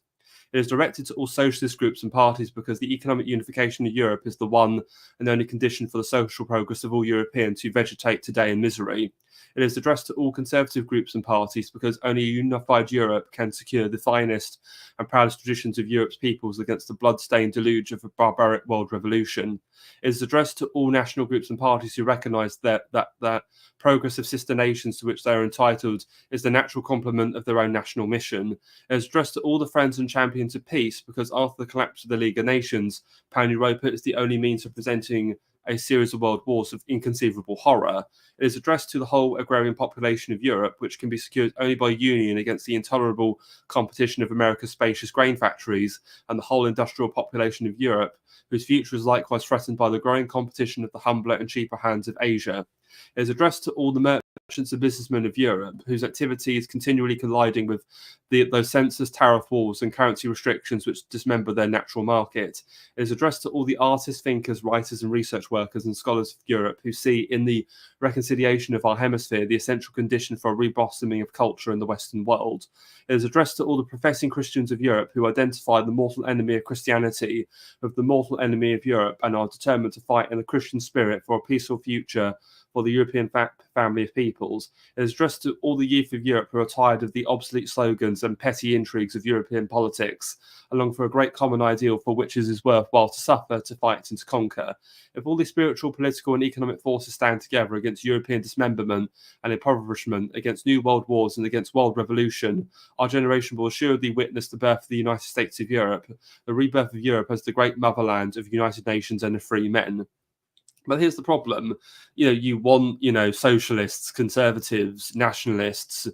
It is directed to all socialist groups and parties because the economic unification of Europe is the one and only condition for the social progress of all Europeans who vegetate today in misery. It is addressed to all conservative groups and parties because only a unified Europe can secure the finest and proudest traditions of Europe's peoples against the blood-stained deluge of a barbaric world revolution. It is addressed to all national groups and parties who recognise that progress of sister nations to which they are entitled is the natural complement of their own national mission. It is addressed to all the friends and champions of peace because after the collapse of the League of Nations, Pan-Europa is the only means of presenting a series of world wars of inconceivable horror. It is addressed to the whole agrarian population of Europe, which can be secured only by union against the intolerable competition of America's spacious grain factories, and the whole industrial population of Europe, whose future is likewise threatened by the growing competition of the humbler and cheaper hands of Asia. It is addressed to all the merchants and businessmen of Europe, whose activity is continually colliding with those senseless tariff walls and currency restrictions which dismember their natural market. It is addressed to all the artists, thinkers, writers, and research workers and scholars of Europe who see in the reconciliation of our hemisphere the essential condition for a reblossoming of culture in the Western world. It is addressed to all the professing Christians of Europe who identify the mortal enemy of Christianity with the mortal enemy of Europe and are determined to fight in the Christian spirit for a peaceful future for the European family of peoples. It is addressed to all the youth of Europe who are tired of the obsolete slogans and petty intrigues of European politics, along for a great common ideal for which it is worthwhile to suffer, to fight, and to conquer. If all the spiritual, political, and economic forces stand together against European dismemberment and impoverishment, against new world wars and against world revolution, our generation will assuredly witness the birth of the United States of Europe, the rebirth of Europe as the great motherland of united nations and of free men. But here's the problem. You want, socialists, conservatives, nationalists,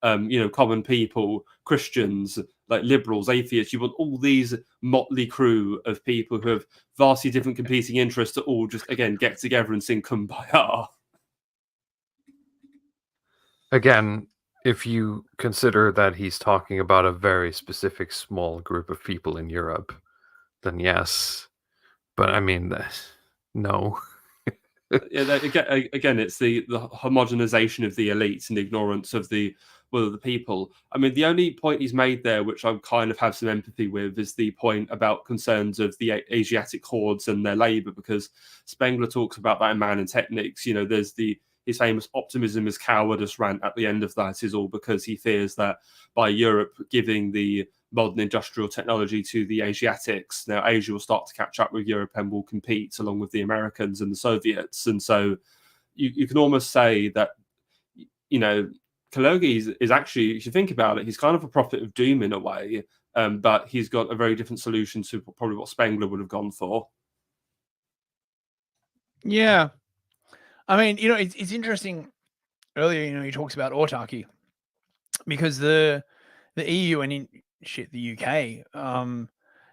common people, Christians, like liberals, atheists. You want all these motley crew of people who have vastly different competing interests to all just, again, get together and sing Kumbaya. Again, if you consider that he's talking about a very specific small group of people in Europe, then yes. But I mean, no. Again, it's the homogenization of the elites and the ignorance of the will of the people. I mean, the only point he's made there, which I kind of have some empathy with, is the point about concerns of the Asiatic hordes and their labour, because Spengler talks about that in Man and Techniques. There's his famous optimism is cowardice rant at the end of that is all because he fears that by Europe giving the modern industrial technology to the Asiatics, now Asia will start to catch up with Europe and will compete along with the Americans and the Soviets. And so you can almost say that, Kalogi is actually, if you think about it, he's kind of a prophet of doom in a way, but he's got a very different solution to probably what Spengler would have gone for. Yeah. I mean, it's interesting. Earlier, he talks about autarky because the EU and the UK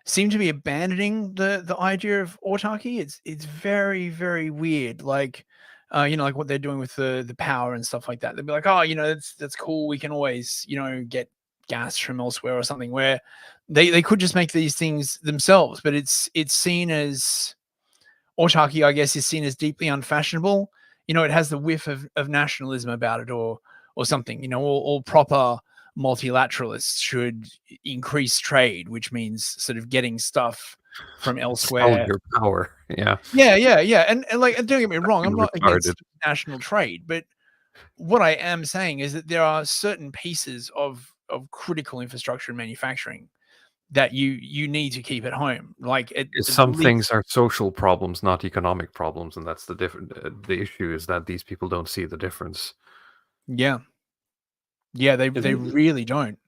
seem to be abandoning the idea of autarky. It's very, very weird. Like, like what they're doing with the power and stuff like that. They'll be like, oh, that's cool. We can always, get gas from elsewhere or something, where they could just make these things themselves. But it's seen as autarky, I guess, is seen as deeply unfashionable. It has the whiff of nationalism about it or something. All proper multilateralists should increase trade, which means sort of getting stuff from elsewhere. Sell your power. Yeah. Yeah. And like, don't get me wrong, I'm not against national trade, but what I am saying is that there are certain pieces of critical infrastructure and manufacturing that you need to keep at home. Like some things are social problems, not economic problems, and that's the the issue is that these people don't see the difference. Yeah, they really don't.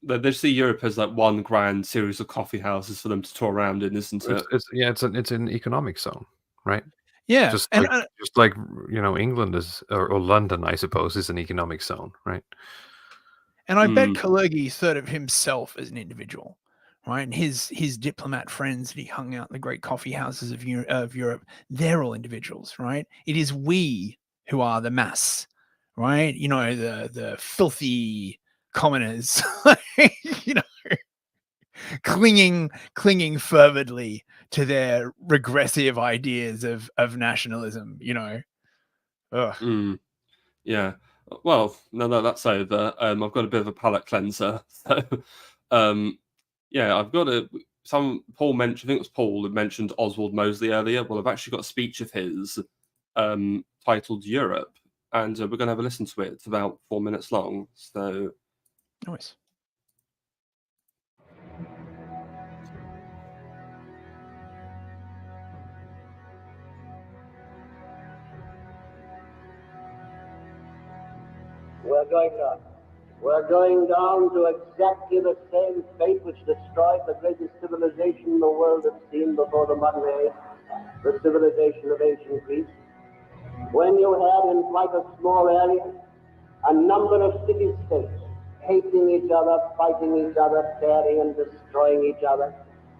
They see Europe as like one grand series of coffee houses for them to tour around in, isn't it? It's an economic zone, right? Yeah, just like England is, or London, I suppose, is an economic zone, right? And I bet Mm. Kalergi thought of himself as an individual, right? And his diplomat friends that he hung out in the great coffee houses of Europe, they're all individuals, right? It is we who are the mass, right? You know, the filthy commoners, you know, clinging fervidly to their regressive ideas of nationalism, you know. Ugh. Mm. Yeah. Well, no, that's over. I've got a bit of a palate cleanser. So, yeah, I've got Paul mentioned, I think it was Paul that mentioned Oswald Mosley earlier. Well, I've actually got a speech of his titled Europe, and we're going to have a listen to it. It's about 4 minutes long. So, Nice. We're going down to exactly the same fate which destroyed the greatest civilization the world has seen before the modern age, the civilization of ancient Greece, when you had in quite a small area a number of city-states hating each other, fighting each other, tearing and destroying each other.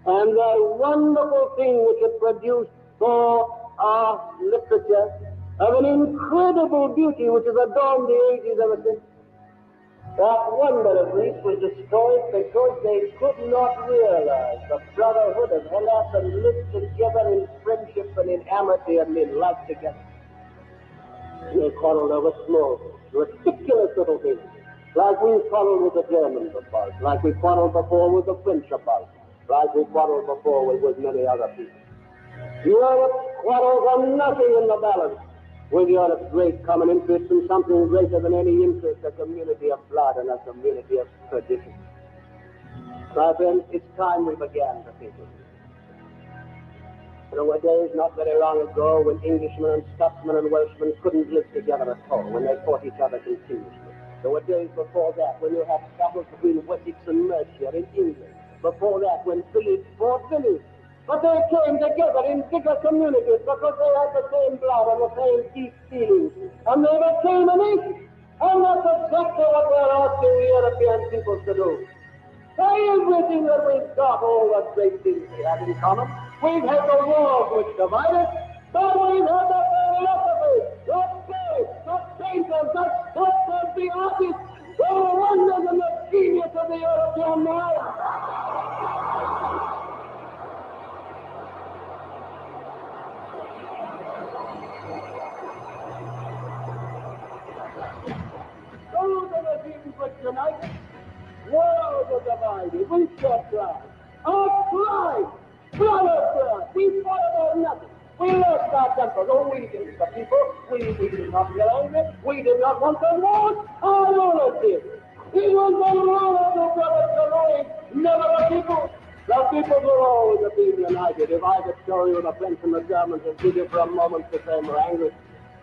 And the wonderful thing which it produced for our literature of an incredible beauty which has adorned the ages ever since. That wonder of Greece was destroyed because they could not realize the brotherhood of Hellas and live together in friendship and in amity and in love together. They quarreled over small, ridiculous little things, like we quarreled with the Germans about, like we quarreled before with the French about, like we quarreled before with many other people. Europe quarrels on nothing in the balance with Europe's great common interest in something greater than any interest, a community of blood and a community of tradition. My friends, it's time we began to think of it. There were days not very long ago when Englishmen and Scotsmen and Welshmen couldn't live together at all, when they fought each other continuously. There were days before that when you had battles between Wessex and Mercia in England. Before that when village fought village. But they came together in bigger communities because they had the same blood and the same deep feelings. And they became a nation. And that's exactly what we're asking the European peoples to do. By everything that we've got, all the great things we have in common. We've had the wars which divide us, but we've had the philosophers, not poets, not painters, not sculptors, the artists, the wonders and the genius of the European mind. Those are the things which unite. Worlds are divided. We shall fly. Our pride, brother, we fought about nothing. We lost our tempers. Oh, we didn't, the people. We did not realize it. We did not want the wars. Our rulers did. It was the rulers who brought us the ruin, never the people. The people will always have been united. If I could show you the French and the Germans and give you for a moment the same language,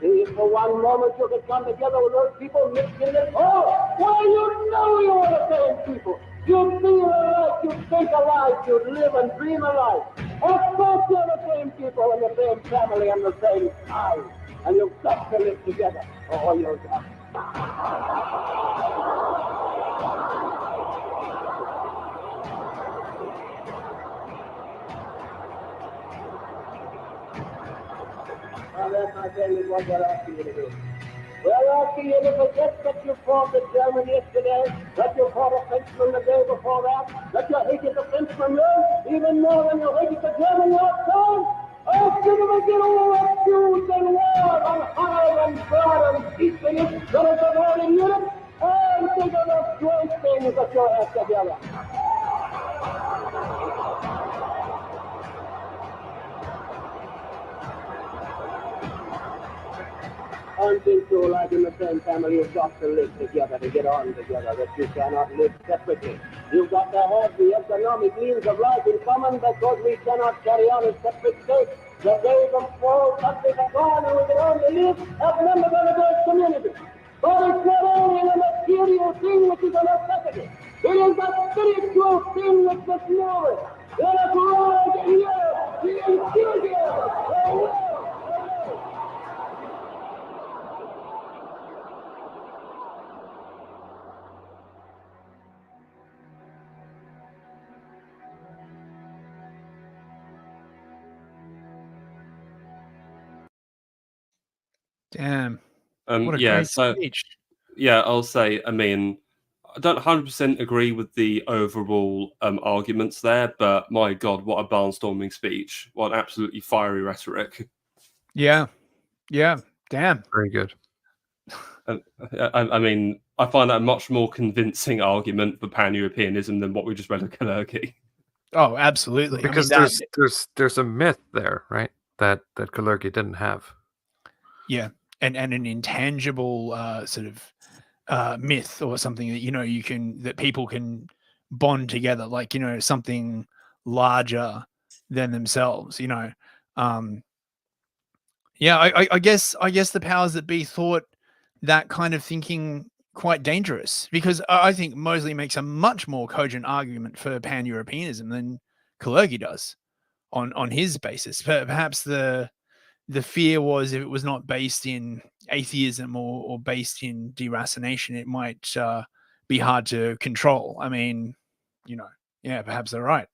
if for one moment you could come together with those people mixed in this whole, well, you know you are the same people. You feel alike, you think alike, you live and dream alike. Of course you're the same people and the same family and the same time. And you've got to live together, or you'll die. Well, that's my friend, is what we're asking you to do. We're asking you to forget that you fought the German yesterday, that you fought a Frenchman the day before that you hated the Frenchman then, even more than you hated the German last time. Ask you to forget all the feuds and wars and honor and blood and peacefulness that is about in Europe, and think of the great things that you have together. And think too, like in the same family, you've got to live together, to get on together, that you cannot live separately. You've got to have the economic means of life in common because we cannot carry on as separate states. The day the small countries are gone and we can only live as members of a great community. But it's not only a material thing which is a necessity. It is a spiritual thing which must move it. Let us rise here, the enthusiasm, the will. Damn. What a Yeah, great so speech. yeah, I'll say, I mean, I don't 100% agree with the overall arguments there, but my God, what a barnstorming speech. What absolutely fiery rhetoric. Yeah. Yeah. Damn. Very good. I mean, I find that a much more convincing argument for Pan-Europeanism than what we just read of Kalergi. Oh, absolutely. Because I mean, there's a myth there, right? That Kalergi didn't have. yeah, and an intangible sort of myth or something that that people can bond together, like something larger than themselves. Yeah, I guess the powers that be thought that kind of thinking quite dangerous, because I think Mosley makes a much more cogent argument for Pan-Europeanism than Kalergi does on his basis. Perhaps the fear was, if it was not based in atheism or based in deracination, it might be hard to control. I mean, yeah, perhaps they're right.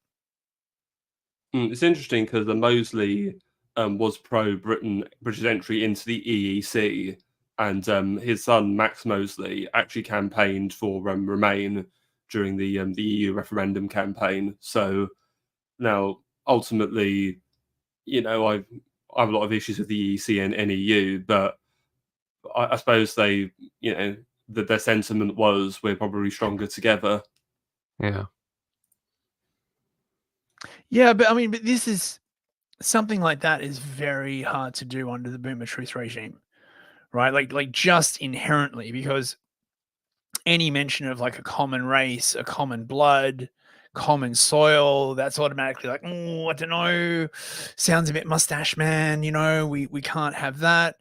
It's interesting because the Mosley was British entry into the EEC, and his son Max Mosley actually campaigned for Remain during the EU referendum campaign. So now, ultimately, I have a lot of issues with the EEC and EU, but I suppose they, that their sentiment was we're probably stronger together. Yeah. Yeah, but I mean, but this is something like that is very hard to do under the Boomer Truth regime, right? Like just inherently, because any mention of like a common race, a common blood, common soil, that's automatically like, oh, I don't know, sounds a bit mustache man, we can't have that.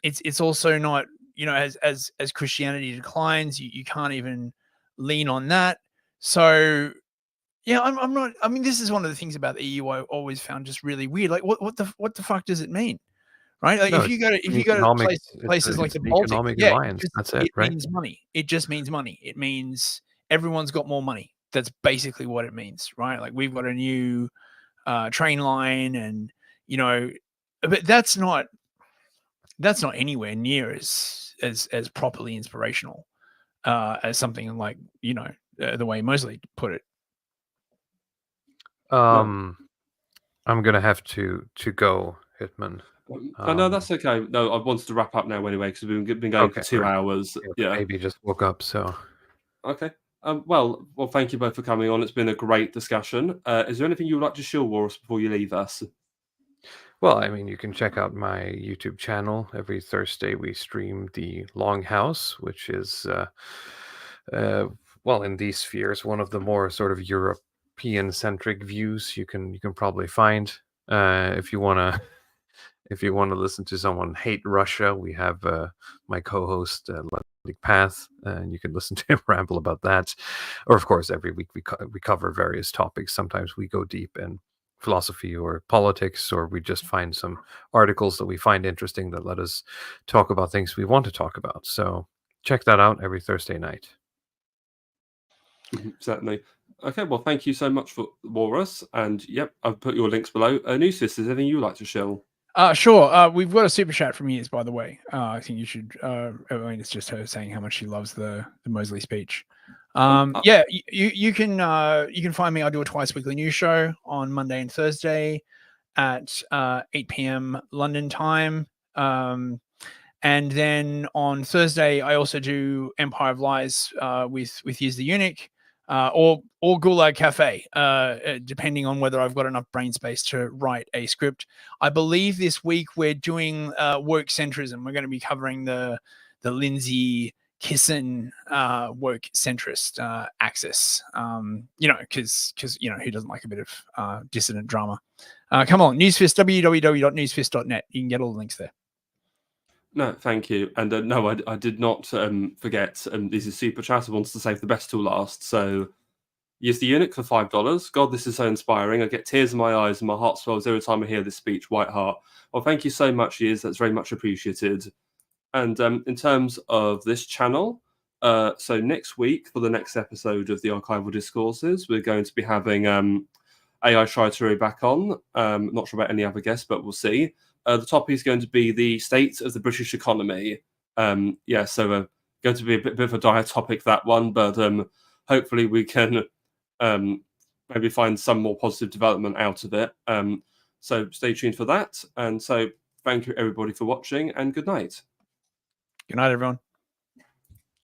It's also not, as Christianity declines, you can't even lean on that. So yeah, I'm not. I mean, this is one of the things about the EU I always found just really weird. Like, what the fuck does it mean, right? Like, No, if you go to places like the Baltic, economic yeah, alliance. That's it, right? means money. It just means money. It means everyone's got more money. That's basically what it means, right? Like, we've got a new train line, and but that's not anywhere near as properly inspirational as something like the way Mosley put it. I'm gonna have to go, Hitman. No, that's okay. No, I wanted to wrap up now anyway because we've been going for 2 hours. Yeah. Maybe just woke up, so. Okay. Well, thank you both for coming on. It's been a great discussion. Is there anything you would like to shill, Walrus, before you leave us? Well, I mean, you can check out my YouTube channel. Every Thursday we stream the Longhouse, which is, well, in these spheres, one of the more sort of European-centric views you can probably find. If you wanna listen to someone hate Russia, we have my co-host Ludwig Path, and you can listen to him ramble about that. Or, of course, every week we cover various topics. Sometimes we go deep in philosophy or politics, or we just find some articles that we find interesting that let us talk about things we want to talk about. So check that out every Thursday night. Certainly. Okay, well, thank you so much for Walrus. And yep, I've put your links below. Newsfist, is there anything you'd like to shill? Sure. We've got a super chat from Years, by the way. I think you should. I mean, it's just her saying how much she loves the Mosley speech. Yeah, you can find me. I do a twice weekly news show on Monday and Thursday at 8 p.m. London time. And then on Thursday, I also do Empire of Lies with Years the Eunuch. Or Gulag Cafe, depending on whether I've got enough brain space to write a script. I believe this week we're doing woke centrism. We're going to be covering the Lindsay Kissin woke centrist axis. Because who doesn't like a bit of dissident drama? Come on, Newsfist, www.newsfist.net. You can get all the links there. No, thank you. And no, I did not forget. This is super chat. I wanted to save the best till last. So, use the Eunuch for $5. God, this is so inspiring. I get tears in my eyes and my heart swells every time I hear this speech. White heart. Well, thank you so much, Years. That's very much appreciated. And in terms of this channel, so next week for the next episode of the Archival Discourses, we're going to be having AI Shai back on. Not sure about any other guests, but we'll see. The topic is going to be the state of the British economy. So going to be a bit of a dire topic, that one, but hopefully we can maybe find some more positive development out of it. So stay tuned for that. And so thank you everybody for watching, and good night. Good night, everyone.